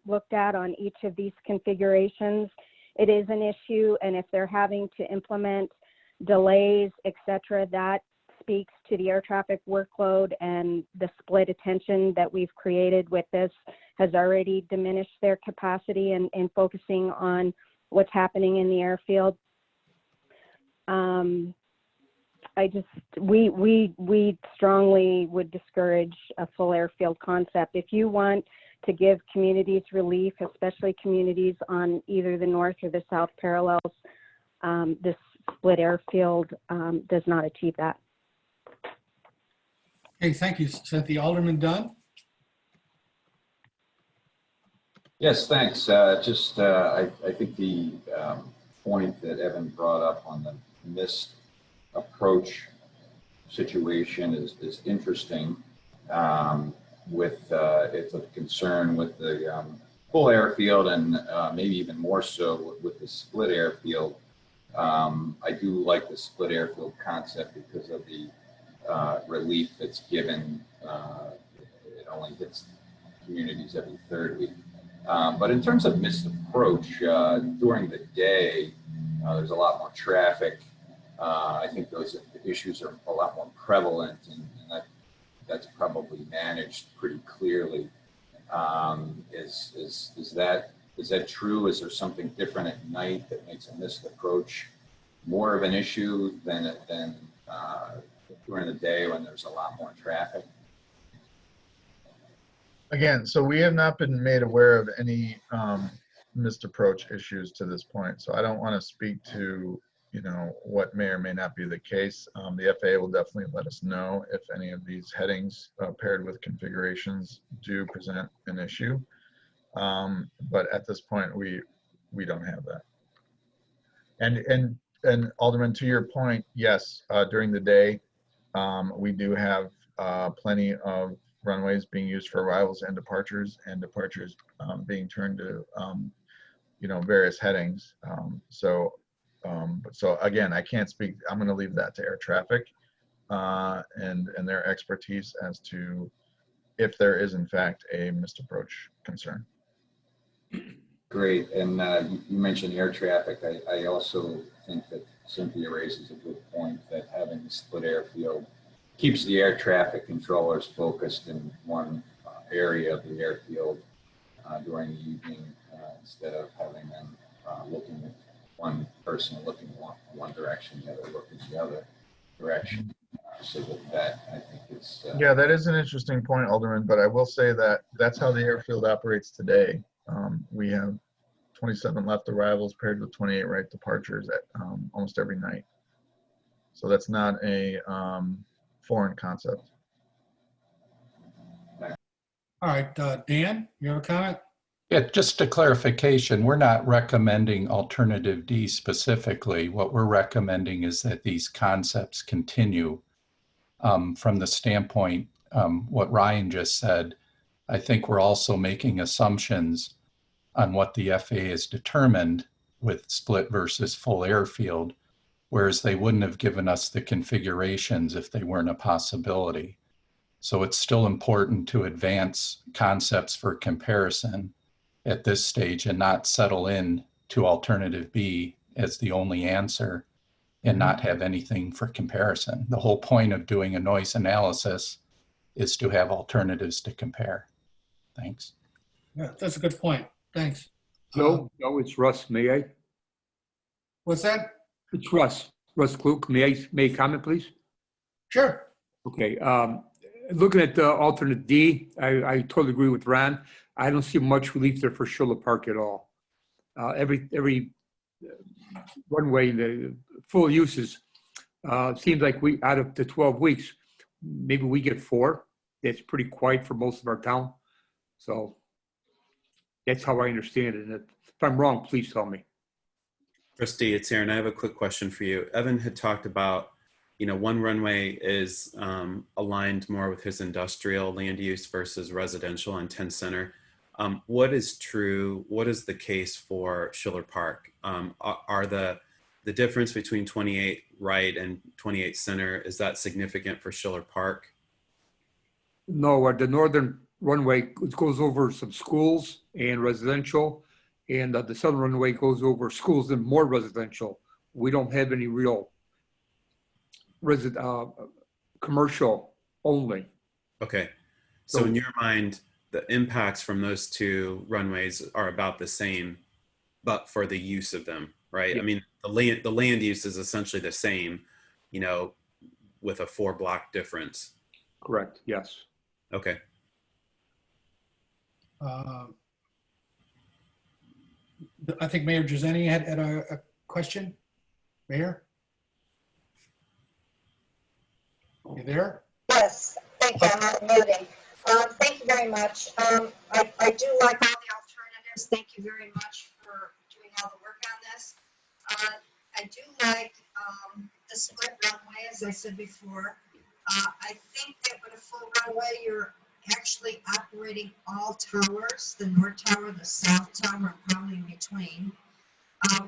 looked at on each of these configurations. It is an issue, and if they're having to implement delays, etc., that speaks to the air traffic workload, and the split attention that we've created with this has already diminished their capacity in focusing on what's happening in the airfield. We strongly would discourage a full airfield concept. If you want to give communities relief, especially communities on either the north or the south parallels, this split airfield does not achieve that. Okay, thank you, Cynthia. Alderman Dunn? Yes, thanks. I think the point that Evan brought up on the missed approach situation is interesting. It's of concern with the full airfield, and maybe even more so with the split airfield. I do like the split airfield concept because of the relief that's given. It only hits communities every third week. But in terms of missed approach, during the day, there's a lot more traffic. I think those issues are a lot more prevalent, and that's probably managed pretty clearly. Is that true? Is there something different at night that makes a missed approach more of an issue than during the day when there's a lot more traffic? Again, so we have not been made aware of any missed approach issues to this point. So I don't want to speak to, what may or may not be the case. The FAA will definitely let us know if any of these headings paired with configurations do present an issue. But at this point, we don't have that. And Alderman, to your point, yes, during the day, we do have plenty of runways being used for arrivals and departures being turned to, various headings. So again, I can't speak. I'm going to leave that to air traffic and their expertise as to if there is in fact a missed approach concern. Great, and you mentioned air traffic. I also think that Cynthia raises a good point that having a split airfield keeps the air traffic controllers focused in one area of the airfield during the evening instead of having them looking at one person looking one direction, the other looking the other direction. So that I think is yeah, that is an interesting point, Alderman. But I will say that that's how the airfield operates today. We have 27 left arrivals paired with 28 right departures at almost every night. So that's not a foreign concept. All right, Dan, you have a comment? Yeah, just a clarification. We're not recommending alternative D specifically. What we're recommending is that these concepts continue. From the standpoint, what Ryan just said, I think we're also making assumptions on what the FAA has determined with split versus full airfield, whereas they wouldn't have given us the configurations if they weren't a possibility. So it's still important to advance concepts for comparison at this stage and not settle in to alternative B as the only answer and not have anything for comparison. The whole point of doing a noise analysis is to have alternatives to compare. Thanks. Yeah, that's a good point. Thanks. No, it's Russ. May I? What's that? It's Russ. Russ Klug. May I comment, please? Sure. Okay. Looking at the alternate D, I totally agree with Ron. I don't see much relief there for Schiller Park at all. Every runway, the full uses, seems like we, out of the 12 weeks, maybe we get 4. That's pretty quiet for most of our town. So that's how I understand it. And if I'm wrong, please tell me. Christy, it's Aaron. I have a quick question for you. Evan had talked about, one runway is aligned more with his industrial land use versus residential on 10 Center. What is true? What is the case for Schiller Park? Are the difference between 28 right and 28 Center, is that significant for Schiller Park? No, the northern runway goes over some schools and residential, and the southern runway goes over schools and more residential. We don't have any real commercial only. Okay. So in your mind, the impacts from those two runways are about the same, but for the use of them, right? Yeah. I mean, the land use is essentially the same, with a 4-block difference. Correct. Yes. Okay. I think Mayor Giussani had a question. Mayor? You there? Yes, thank you. I'm not muting. Thank you very much. I do like all the alternatives. Thank you very much for doing all the work on this. I do like the split runway, as I said before. I think that with a full runway, you're actually operating all towers, the north tower, the south tower, and probably in between.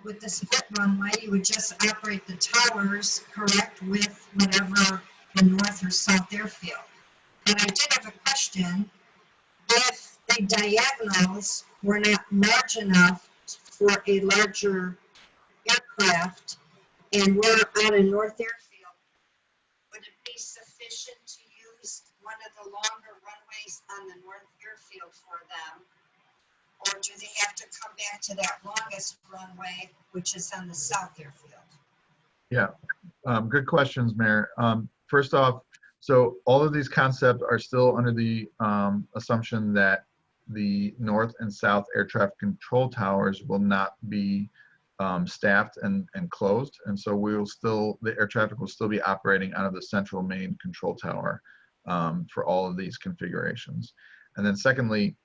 With the split runway, you would just operate the towers, correct, with whatever the north or south airfield. And I did have a question. If the diagonals were not large enough for a larger aircraft and we're on a north airfield, would it be sufficient to use one of the longer runways on the north airfield for them? Or do they have to come back to that longest runway, which is on the south airfield? Yeah, good questions, Mayor. First off, so all of these concepts are still under the assumption that the north and south air traffic control towers will not be staffed and closed. And so the air traffic will still be operating out of the central main control tower for all of these configurations. And then secondly,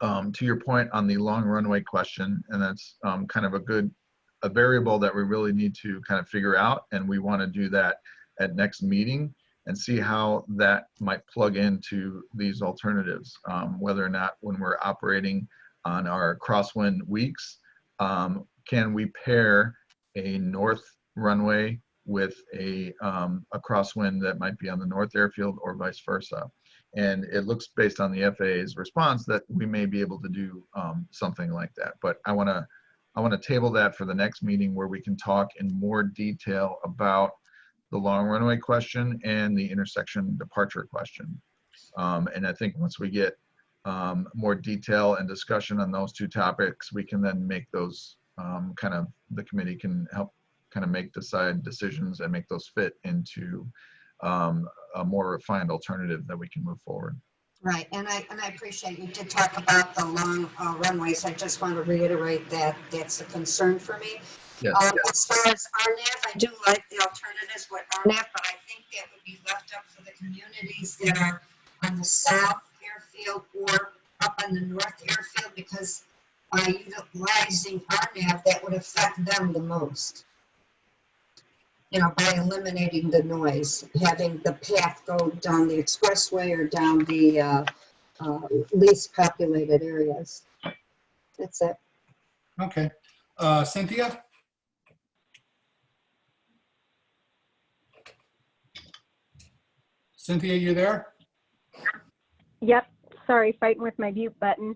to your point on the long runway question, and that's kind of a variable that we really need to kind of figure out, and we want to do that at next meeting and see how that might plug into these alternatives, whether or not when we're operating on our crosswind weeks, can we pair a north runway with a crosswind that might be on the north airfield or vice versa. And it looks, based on the FAA's response, that we may be able to do something like that. But I want to table that for the next meeting where we can talk in more detail about the long runway question and the intersection departure question. And I think once we get more detail and discussion on those two topics, we can then make those the committee can help decide decisions and make those fit into a more refined alternative that we can move forward. Right, and I appreciate you did talk about the long runways. I just want to reiterate that that's a concern for me. Yes. As far as RNAV, I do like the alternatives with RNAV, but I think that would be left up for the communities that are on the south airfield or up on the north airfield, because by utilizing RNAV, that would affect them the most. You know, by eliminating the noise, having the path go down the expressway or down the least populated areas. That's it. Okay. Cynthia? Cynthia, you there? Yep, sorry, fighting with my mute button.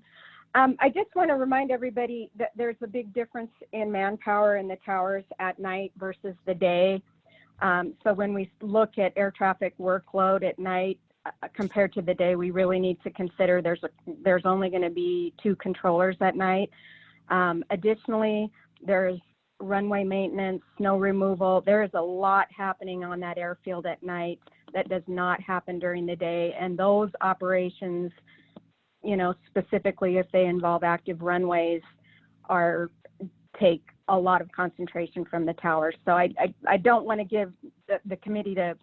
I just want to remind everybody that there's a big difference in manpower in the towers at night versus the day. So when we look at air traffic workload at night compared to the day, we really need to consider there's only going to be 2 controllers at night. Additionally, there's runway maintenance, snow removal. There is a lot happening on that airfield at night that does not happen during the day. And those operations, you know, specifically if they involve active runways, take a lot of concentration from the towers. So I don't want to give the committee to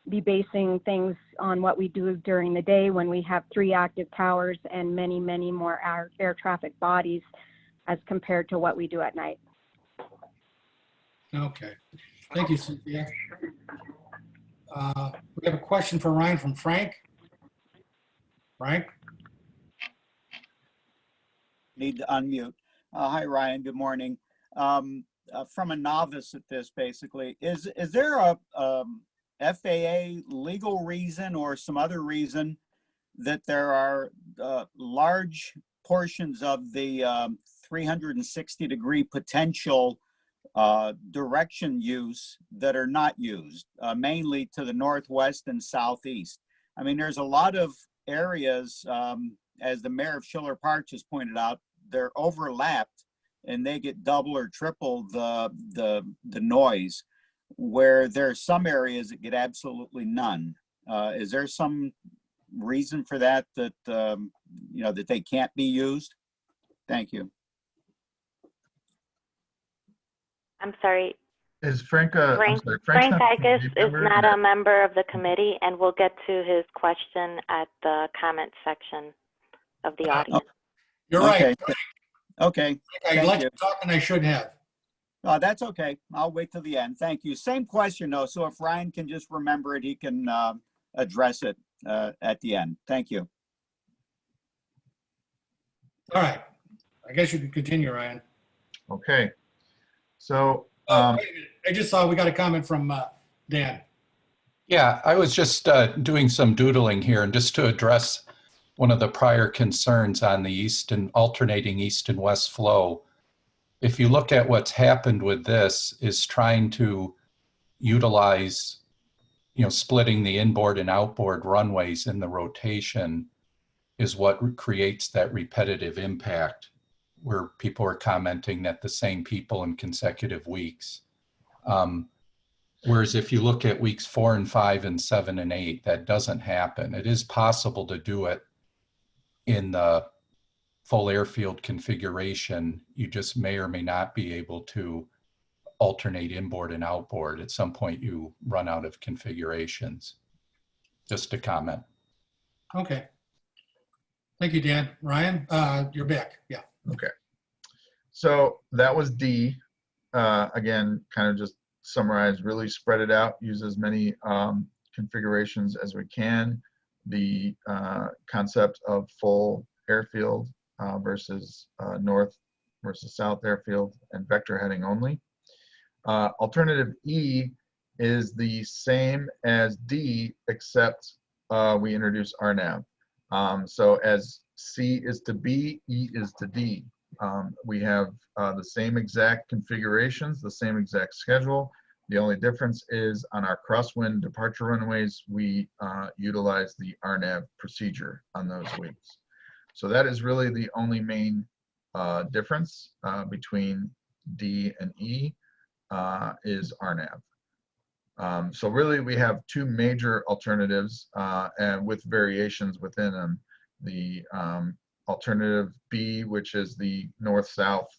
be basing things on what we do during the day when we have 3 active towers and many, many more air traffic bodies as compared to what we do at night. Okay. Thank you, Cynthia. We have a question for Ryan from Frank. Frank? Need to unmute. Hi, Ryan. Good morning. From a novice at this, basically, is there a FAA legal reason or some other reason that there are large portions of the 360-degree potential direction use that are not used, mainly to the northwest and southeast? I mean, there's a lot of areas, as the mayor of Schiller Park just pointed out, they're overlapped and they get double or triple the noise, where there are some areas that get absolutely none. Is there some reason for that, that that they can't be used? Thank you. I'm sorry. Is Frank, Frank I guess is not a member of the committee, and we'll get to his question at the comment section of the audience. You're right. Okay. I let you talk and I should have. That's okay. I'll wait till the end. Thank you. Same question though. So if Ryan can just remember it, he can address it at the end. Thank you. All right. I guess you can continue, Ryan. Okay. So wait a minute. I just saw we got a comment from Dan. Yeah, I was just doing some doodling here, and just to address one of the prior concerns on the east and alternating east and west flow. If you look at what's happened with this is trying to utilize, splitting the inboard and outboard runways in the rotation is what creates that repetitive impact where people are commenting that the same people in consecutive weeks. Whereas if you look at weeks 4 and 5 and 7 and 8, that doesn't happen. It is possible to do it in the full airfield configuration. You just may or may not be able to alternate inboard and outboard. At some point you run out of configurations. Just a comment. Okay. Thank you, Dan. Ryan, you're back. Yeah. Okay. So that was D. Again, kind of just summarize, really spread it out, use as many configurations as we can. The concept of full airfield versus north versus south airfield and vector heading only. Alternative E is the same as D, except we introduce RNAV. So as C is to B, E is to D. We have the same exact configurations, the same exact schedule. The only difference is on our crosswind departure runways, we utilize the RNAV procedure on those weeks. So that is really the only main difference between D and E is RNAV. So really we have two major alternatives and with variations within them. The alternative B, which is the north-south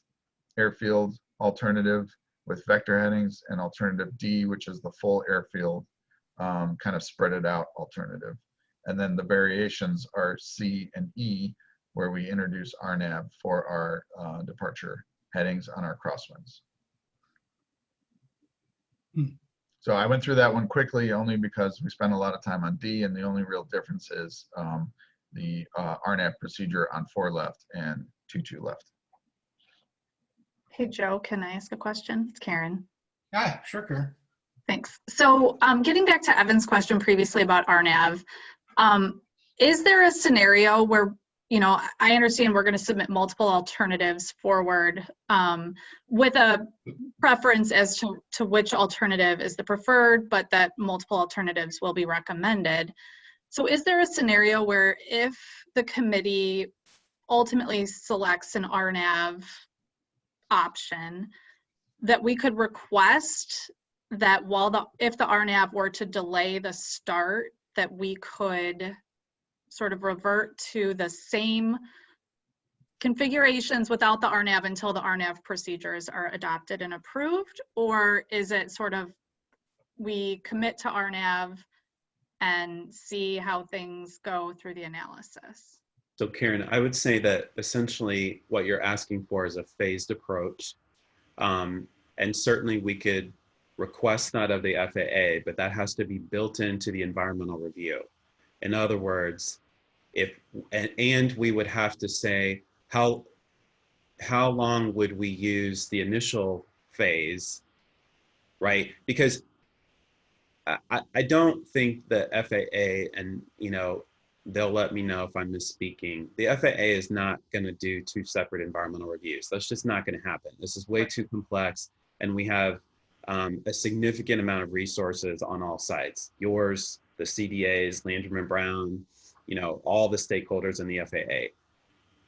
airfield alternative with vector headings, and alternative D, which is the full airfield kind of spread it out alternative. And then the variations are C and E, where we introduce RNAV for our departure headings on our crosswinds. So I went through that one quickly only because we spent a lot of time on D, and the only real difference is the RNAV procedure on 4 left and 2 left. Hey, Joe, can I ask a question? It's Karen. Yeah, sure, Karen. Thanks. So getting back to Evan's question previously about RNAV, is there a scenario where, I understand we're going to submit multiple alternatives forward with a preference as to which alternative is the preferred, but that multiple alternatives will be recommended. So is there a scenario where if the committee ultimately selects an RNAV option, that we could request that if the RNAV were to delay the start, that we could sort of revert to the same configurations without the RNAV until the RNAV procedures are adopted and approved? Or is it sort of we commit to RNAV and see how things go through the analysis? So Karen, I would say that essentially what you're asking for is a phased approach. And certainly we could request that of the FAA, but that has to be built into the environmental review. In other words, and we would have to say how long would we use the initial phase, right? Because I don't think the FAA, and they'll let me know if I'm misspeaking, the FAA is not going to do 2 separate environmental reviews. That's just not going to happen. This is way too complex, and we have a significant amount of resources on all sides. Yours, the CDAs, Landrum and Brown, all the stakeholders in the FAA.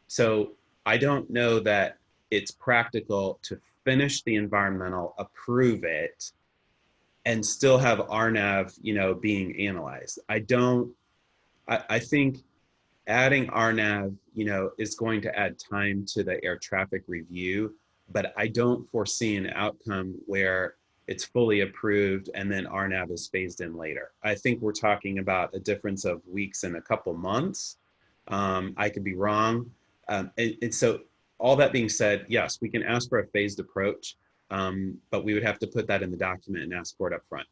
So I don't know that it's practical to finish the environmental, approve it, and still have RNAV, being analyzed. I think adding RNAV, is going to add time to the air traffic review, but I don't foresee an outcome where it's fully approved and then RNAV is phased in later. I think we're talking about a difference of weeks and a couple months. I could be wrong. And so all that being said, yes, we can ask for a phased approach, but we would have to put that in the document and ask for it up front.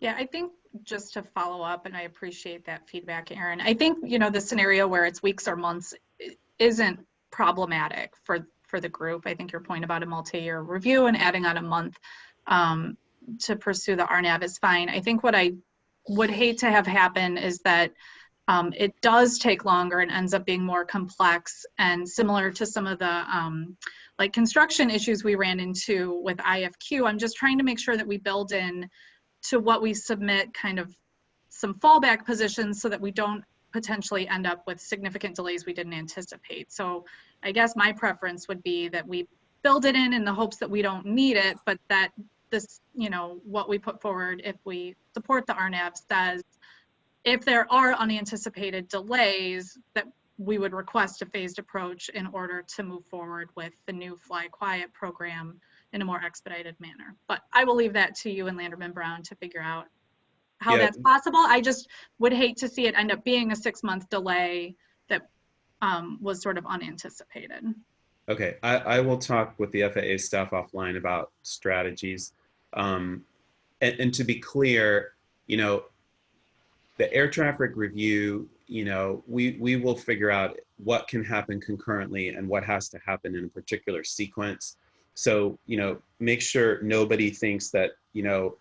Yeah, I think just to follow up, and I appreciate that feedback, Aaron, I think, the scenario where it's weeks or months isn't problematic for the group. I think your point about a multi-year review and adding on a month to pursue the RNAV is fine. I think what I would hate to have happen is that it does take longer and ends up being more complex, and similar to some of the like construction issues we ran into with IFQ. I'm just trying to make sure that we build in to what we submit kind of some fallback positions so that we don't potentially end up with significant delays we didn't anticipate. So I guess my preference would be that we build it in the hopes that we don't need it, but that this, you know, what we put forward, if we support the RNAV, says if there are unanticipated delays, that we would request a phased approach in order to move forward with the new Fly Quiet program in a more expedited manner. But I will leave that to you and Landerman Brown to figure out how that's possible. I just would hate to see it end up being a 6-month delay that was sort of unanticipated. Okay, I will talk with the FAA staff offline about strategies. And to be clear, you know, the air traffic review, you know, we will figure out what can happen concurrently and what has to happen in a particular sequence. So, you know, make sure nobody thinks that, you know,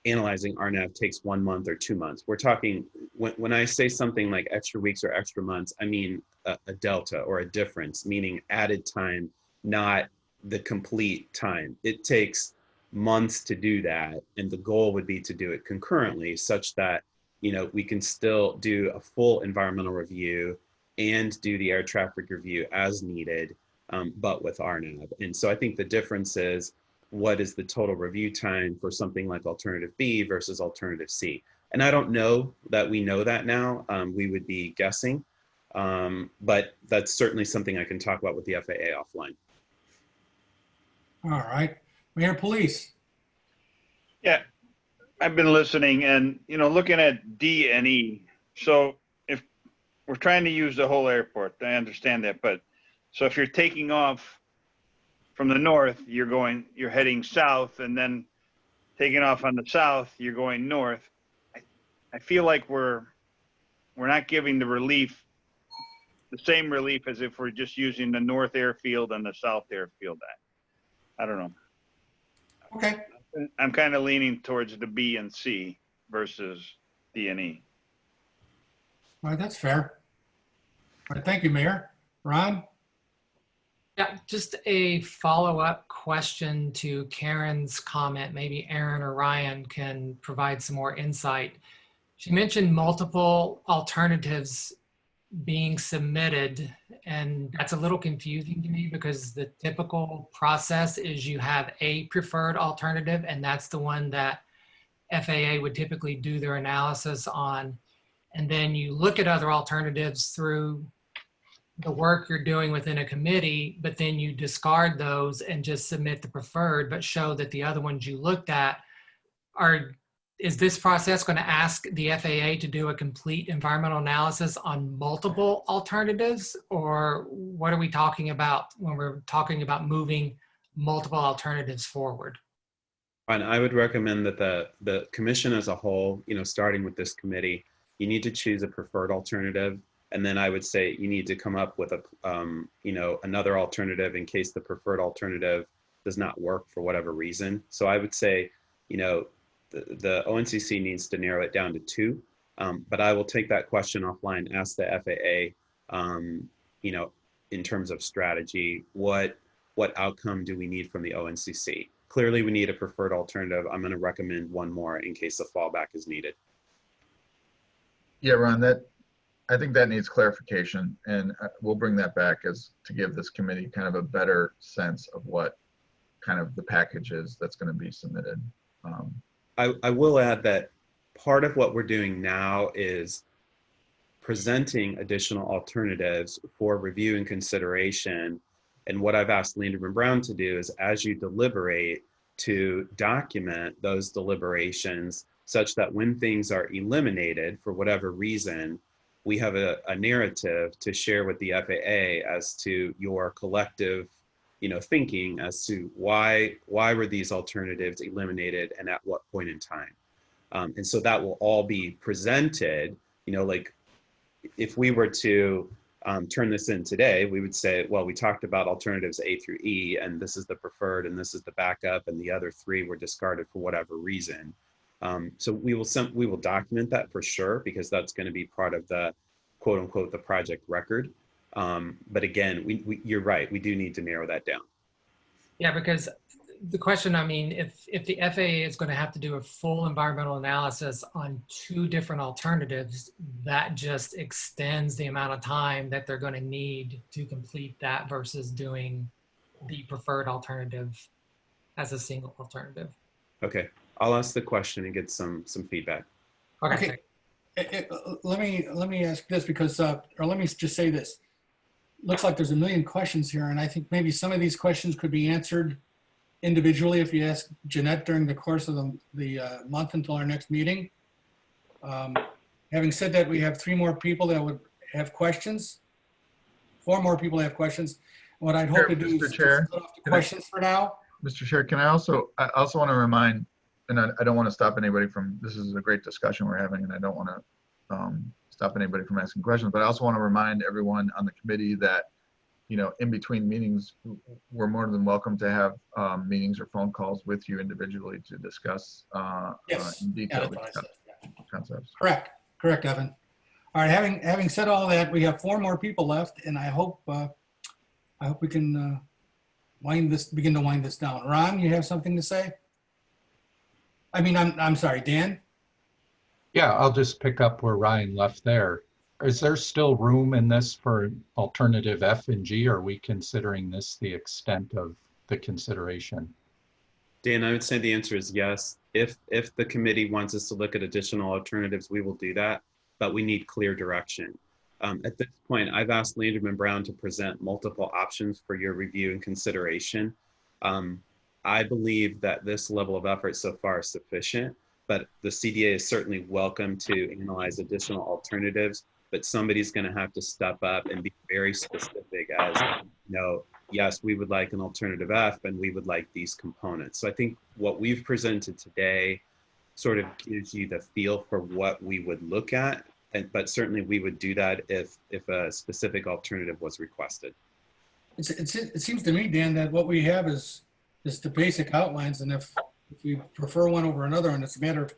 analyzing RNAV takes 1 month or 2 months. We're talking, when I say something like extra weeks or extra months, I mean a delta or a difference, meaning added time, not the complete time. It takes months to do that, and the goal would be to do it concurrently such that, you know, we can still do a full environmental review and do the air traffic review as needed, but with RNAV. And so I think the difference is, what is the total review time for something like alternative B versus alternative C? And I don't know that we know that now. We would be guessing, but that's certainly something I can talk about with the FAA offline. All right. Mayor Police. Yeah, I've been listening and, you know, looking at D and E. So if we're trying to use the whole airport, I understand that. But so if you're taking off from the north, you're heading south, and then taking off on the south, you're going north. I feel like we're not giving the same relief as if we're just using the north airfield and the south airfield. I don't know. Okay. I'm kind of leaning towards the B and C versus D and E. All right, that's fair. All right, thank you, Mayor. Ron? Yeah, just a follow-up question to Karen's comment. Maybe Aaron or Ryan can provide some more insight. She mentioned multiple alternatives being submitted, and that's a little confusing to me because the typical process is you have a preferred alternative, and that's the one that FAA would typically do their analysis on. And then you look at other alternatives through the work you're doing within a committee, but then you discard those and just submit the preferred, but show that the other ones you looked at is this process going to ask the FAA to do a complete environmental analysis on multiple alternatives? Or what are we talking about when we're talking about moving multiple alternatives forward? And I would recommend that the commission as a whole, you know, starting with this committee, you need to choose a preferred alternative. And then I would say you need to come up with you know, another alternative in case the preferred alternative does not work for whatever reason. So I would say, you know, the ONCC needs to narrow it down to 2, but I will take that question offline, ask the FAA, you know, in terms of strategy, what outcome do we need from the ONCC? Clearly we need a preferred alternative. I'm going to recommend one more in case a fallback is needed. Yeah, Ron, I think that needs clarification, and we'll bring that back to give this committee kind of a better sense of what kind of the package is that's going to be submitted. I will add that part of what we're doing now is presenting additional alternatives for review and consideration. And what I've asked Landerman Brown to do is, as you deliberate, to document those deliberations such that when things are eliminated for whatever reason, we have a narrative to share with the FAA as to your collective, you know, thinking as to why were these alternatives eliminated and at what point in time. And so that will all be presented, you know, like if we were to turn this in today, we would say, well, we talked about alternatives A through E, and this is the preferred, and this is the backup, and the other 3 were discarded for whatever reason. So we will document that for sure, because that's going to be part of the quote unquote the project record. But again, you're right. We do need to narrow that down. Yeah, because the question, I mean, if the FAA is going to have to do a full environmental analysis on 2 different alternatives, that just extends the amount of time that they're going to need to complete that versus doing the preferred alternative as a single alternative. Okay, I'll ask the question and get some feedback. Okay. Let me ask this because, or let me just say this. Looks like there's a million questions here, and I think maybe some of these questions could be answered individually if you ask Jeanette during the course of the month until our next meeting. Having said that, we have 3 more people that would have questions. 4 more people have questions. What I'd hope to do is Chair, put off the questions for now. Mr. Chair, I also want to remind, and I don't want to stop anybody from, this is a great discussion we're having, and I don't want to stop anybody from asking questions, but I also want to remind everyone on the committee that, you know, in between meetings, we're more than welcome to have meetings or phone calls with you individually to discuss in detail the concepts. Correct, Evan. All right, having said all that, we have 4 more people left, and I hope we can begin to wind this down. Ron, you have something to say? I mean, I'm sorry, Dan? Yeah, I'll just pick up where Ryan left there. Is there still room in this for alternative F and G, or are we considering this the extent of the consideration? Dan, I would say the answer is yes. If the committee wants us to look at additional alternatives, we will do that, but we need clear direction. At this point, I've asked Landerman Brown to present multiple options for your review and consideration. I believe that this level of effort so far is sufficient, but the CDA is certainly welcome to analyze additional alternatives, but somebody's going to have to step up and be very specific as, you know, yes, we would like an alternative F and we would like these components. So I think what we've presented today sort of gives you the feel for what we would look at, but certainly we would do that if a specific alternative was requested. It seems to me, Dan, that what we have is the basic outlines, and if we prefer one over another, and it's a matter of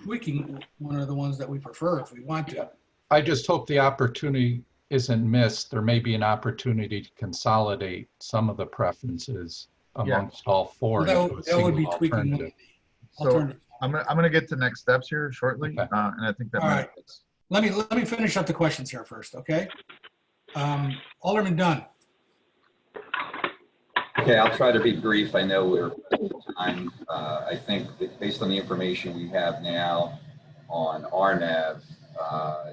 tweaking one of the ones that we prefer if we want to. I just hope the opportunity isn't missed. There may be an opportunity to consolidate some of the preferences amongst all 4 into a single alternative. So I'm gonna get to next steps here shortly, and I think that might. Let me finish up the questions here first, okay? Alderman Dunn. Okay, I'll try to be brief. I know we're time. I think that based on the information we have now on RNAV,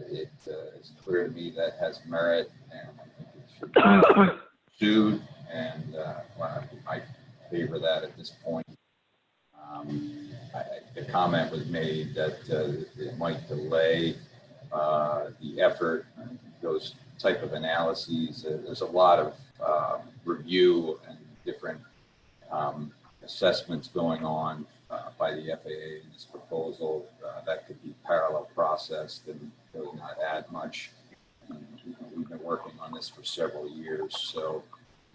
it's clear to me that has merit, and I think it should be pursued, and I favor that at this point. The comment was made that it might delay the effort, those type of analyses. There's a lot of review and different assessments going on by the FAA in this proposal that could be parallel processed and really not add much. We've been working on this for several years, so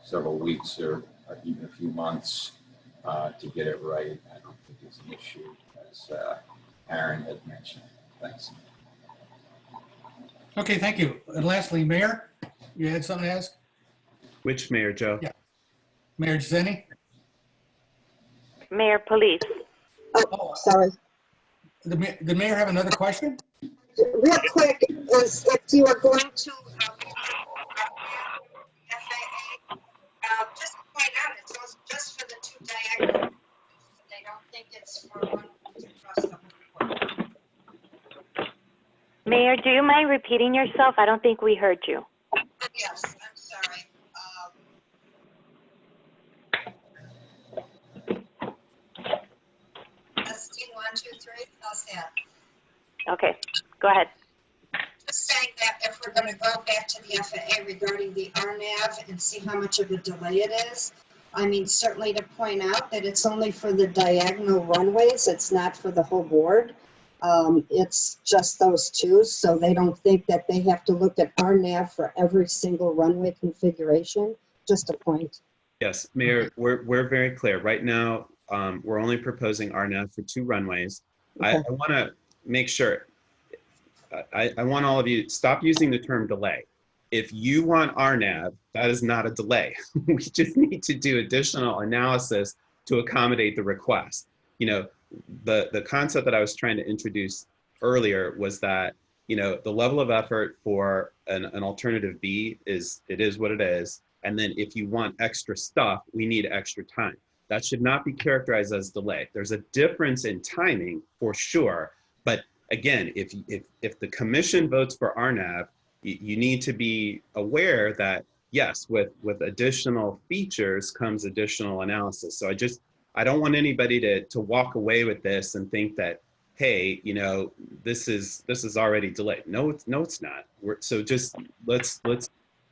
several weeks or even a few months to get it right. I don't think it's an issue, as Aaron had mentioned. Thanks. Okay, thank you. And lastly, Mayor, you had something to ask? Which mayor, Joe? Yeah. Mayor Giseni? Mayor Police. Oh, sorry. The mayor have another question? Real quick, is if you are going to just point out it's just for the 2 diagonal. They don't think it's for one across the board. Mayor, do you mind repeating yourself? I don't think we heard you. Yes, I'm sorry. Testing 1, 2, 3. How's that? Okay, go ahead. Just saying that if we're going to go back to the FAA regarding the RNAV and see how much of a delay it is, I mean, certainly to point out that it's only for the diagonal runways. It's not for the whole board. It's just those 2, so they don't think that they have to look at RNAV for every single runway configuration. Just a point. Yes, Mayor, we're very clear. Right now, we're only proposing RNAV for 2 runways. I want to make sure, I want all of you, stop using the term delay. If you want RNAV, that is not a delay. We just need to do additional analysis to accommodate the request. You know, the concept that I was trying to introduce earlier was that, you know, the level of effort for an alternative B is, it is what it is. And then if you want extra stuff, we need extra time. That should not be characterized as delay. There's a difference in timing for sure. But again, if the commission votes for RNAV, you need to be aware that yes, with additional features comes additional analysis. So I don't want anybody to walk away with this and think that, hey, you know, this is already delayed. No, it's not. So just let's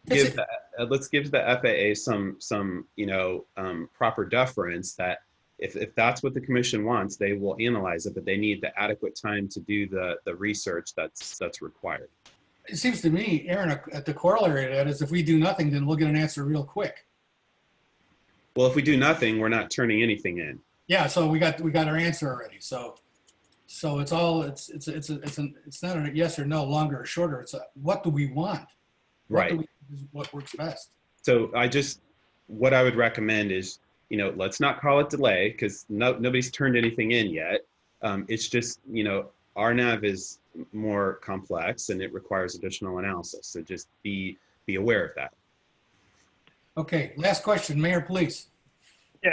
give the FAA some you know, proper deference that if that's what the commission wants, they will analyze it, but they need the adequate time to do the research that's required. It seems to me, Aaron, at the corollary of that is if we do nothing, then we'll get an answer real quick. Well, if we do nothing, we're not turning anything in. Yeah, so we got our answer already. So it's not a yes or no, longer or shorter. It's what do we want? Right. What works best? So what I would recommend is, you know, let's not call it delay because nobody's turned anything in yet. It's just, you know, RNAV is more complex and it requires additional analysis. So just be aware of that. Okay, last question, Mayor, please. Yeah,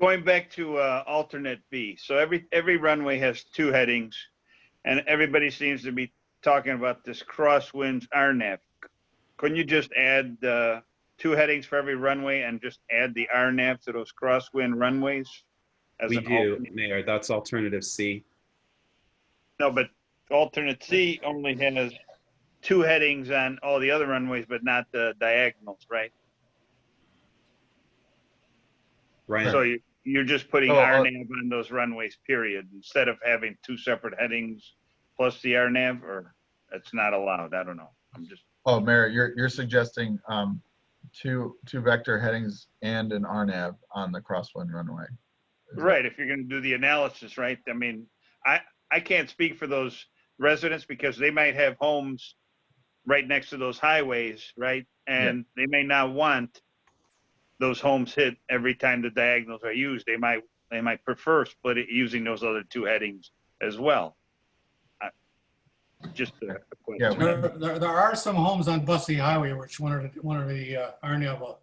going back to alternate B. So every runway has 2 headings, and everybody seems to be talking about this crosswinds RNAV. Couldn't you just add 2 headings for every runway and just add the RNAV to those crosswind runways? We do, Mayor. That's alternative C. No, but alternate C only has 2 headings on all the other runways, but not the diagonals, right? Right. So you're just putting RNAV on those runways, period, instead of having 2 separate headings plus the RNAV, or it's not allowed. I don't know. I'm just. Oh, Mayor, you're suggesting two vector headings and an RNAV on the crosswind runway. Right. If you're going to do the analysis, right? I mean, I can't speak for those residents because they might have homes right next to those highways, right? And they may not want those homes hit every time the diagonals are used. They might prefer split it using those other 2 headings as well. Just a question. Yeah, there are some homes on Bussey Highway which one of the RNAV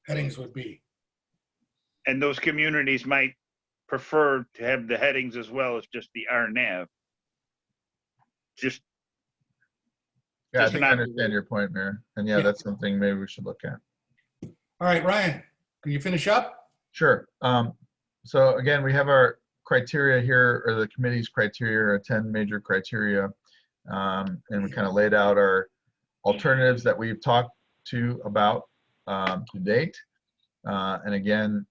headings would be. And those communities might prefer to have the headings as well as just the RNAV. I think I understand your point, Mayor. And yeah, that's something maybe we should look at. All right, Ryan, can you finish up? Sure. So again, we have our criteria here, or the committee's criteria, 10 major criteria. And we kind of laid out our alternatives that we've talked about to date. And again,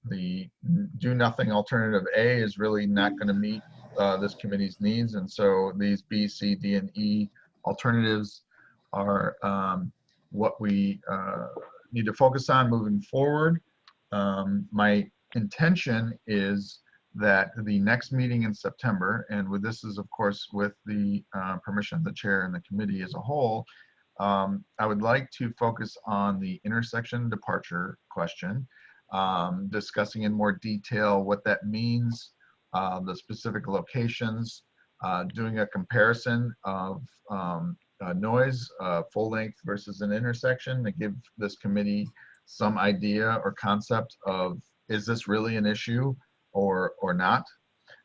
the do nothing alternative A is really not going to meet this committee's needs. And so these B, C, D, and E alternatives are what we need to focus on moving forward. My intention is that the next meeting in September, and with this is of course with the permission of the chair and the committee as a whole, I would like to focus on the intersection departure question, discussing in more detail what that means, the specific locations, doing a comparison of noise, full length versus an intersection to give this committee some idea or concept of, is this really an issue or not?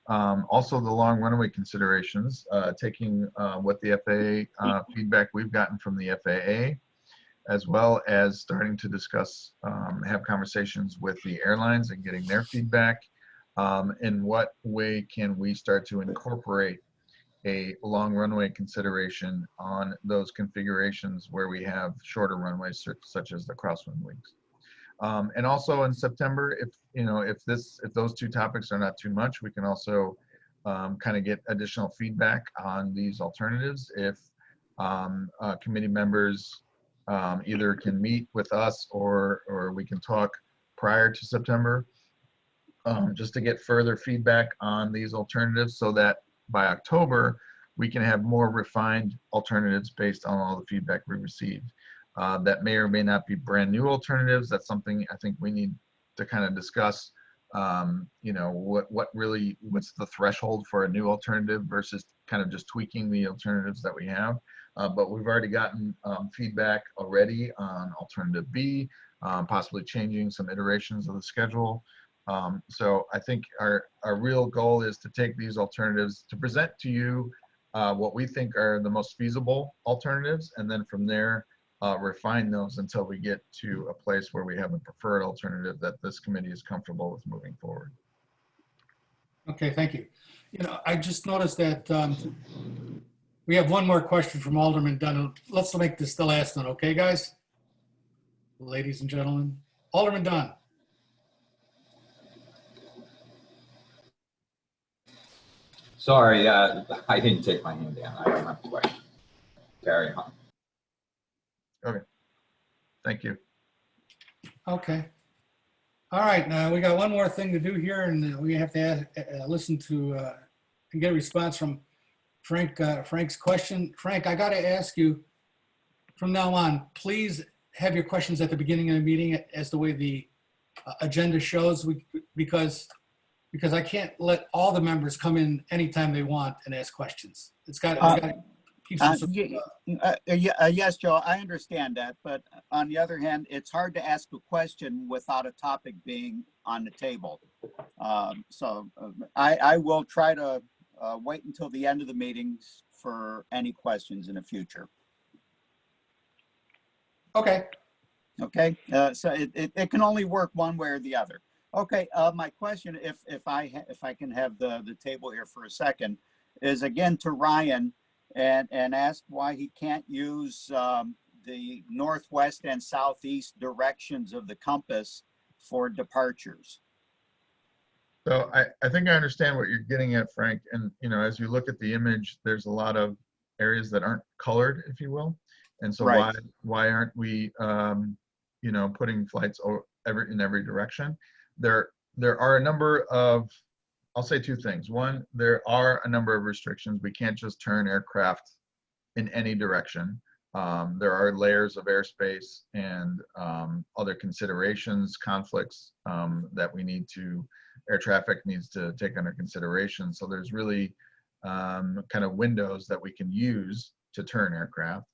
Also the long runway considerations, taking what the FAA feedback we've gotten from the FAA, as well as starting to discuss, have conversations with the airlines and getting their feedback. In what way can we start to incorporate a long runway consideration on those configurations where we have shorter runways, such as the crosswind wings. And also in September, if those 2 topics are not too much, we can also kind of get additional feedback on these alternatives. If committee members either can meet with us or we can talk prior to September, just to get further feedback on these alternatives so that by October, we can have more refined alternatives based on all the feedback we received. That may or may not be brand new alternatives. That's something I think we need to kind of discuss. You know, what's the threshold for a new alternative versus kind of just tweaking the alternatives that we have. But we've already gotten feedback already on alternative B, possibly changing some iterations of the schedule. So I think our real goal is to take these alternatives to present to you what we think are the most feasible alternatives, and then from there refine those until we get to a place where we have a preferred alternative that this committee is comfortable with moving forward. Okay, thank you. You know, I just noticed that we have one more question from Alderman Dunn. Let's make this the last one, okay, guys? Ladies and gentlemen, Alderman Dunn. Sorry, I didn't take my hand down. I don't have a question. Carry on. Okay, thank you. Okay. All right, now we got one more thing to do here, and we have to listen to and get a response from Frank. Frank's question. Frank, I got to ask you from now on, please have your questions at the beginning of the meeting as the way the agenda shows, because I can't let all the members come in anytime they want and ask questions. It's got to keep some yes, Joe, I understand that. But on the other hand, it's hard to ask a question without a topic being on the table. So I will try to wait until the end of the meetings for any questions in the future. Okay. Okay. So it can only work one way or the other. Okay. My question, if I can have the table here for a second, is again to Ryan, and ask why he can't use the northwest and southeast directions of the compass for departures. So I think I understand what you're getting at, Frank. And, you know, as you look at the image, there's a lot of areas that aren't colored, if you will. And so Right. why aren't we, you know, putting flights in every direction? There are a number of, I'll say two things. One, there are a number of restrictions. We can't just turn aircraft in any direction. There are layers of airspace and other considerations, conflicts that we need to, air traffic needs to take under consideration. So there's really kind of windows that we can use to turn aircraft.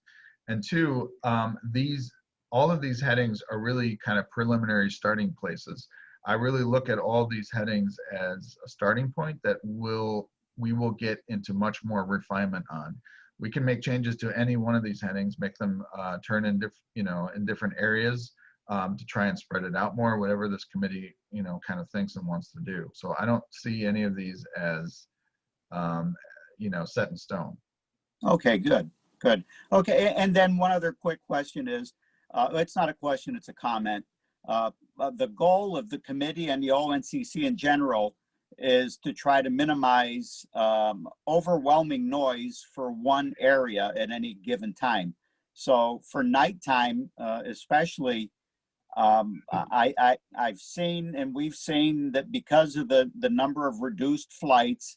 And two, all of these headings are really kind of preliminary starting places. I really look at all these headings as a starting point that we will get into much more refinement on. We can make changes to any one of these headings, make them turn in different areas to try and spread it out more, whatever this committee kind of thinks and wants to do. So I don't see any of these as set in stone. Okay, good. Okay, and then one other quick question is, it's not a question, it's a comment. The goal of the committee and the ONCC in general is to try to minimize overwhelming noise for one area at any given time. So for nighttime, especially, I've seen and we've seen that because of the number of reduced flights,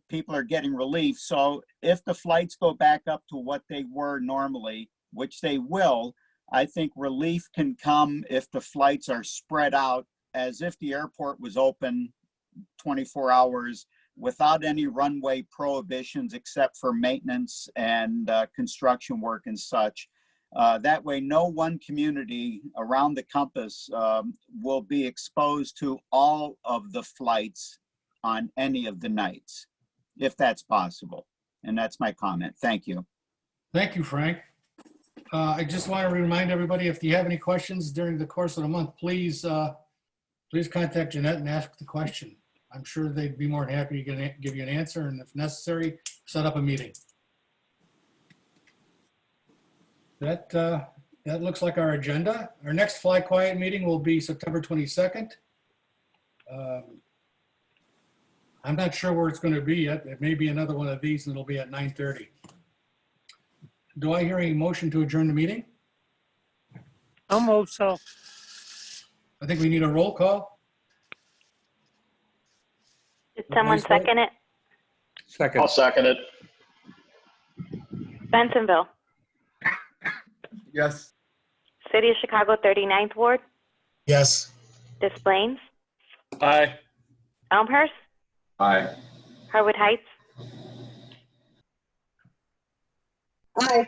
people are getting relief. So if the flights go back up to what they were normally, which they will, I think relief can come if the flights are spread out as if the airport was open 24 hours without any runway prohibitions except for maintenance and construction work and such. That way, no one community around the compass will be exposed to all of the flights on any of the nights, if that's possible. And that's my comment. Thank you. Thank you, Frank. I just want to remind everybody, if you have any questions during the course of the month, please contact Jeanette and ask the question. I'm sure they'd be more than happy to give you an answer, and if necessary, set up a meeting. That looks like our agenda. Our next Fly Quiet meeting will be September 22nd. I'm not sure where it's going to be yet. It may be another one of these, and it'll be at 9:30. Do I hear a motion to adjourn the meeting? Almost so. I think we need a roll call. someone second it? Second. I'll second it. Bensenville, Yes. City of Chicago 39th Ward, Yes. Des Plaines, Aye. Elmhurst, Aye. Harwood Heights, Aye.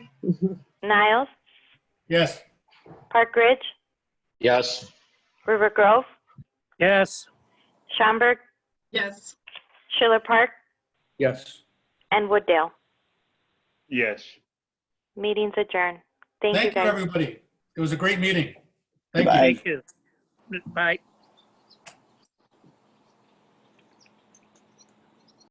Niles, Yes. Park Ridge, Yes. River Grove, Yes. Schaumburg, Yes. Schiller Park, Yes. and Wooddale. Yes. Meeting's adjourned. Thank you, Thank you, guys. everybody. It was a great meeting. Thank you. Bye. Thank you. Bye.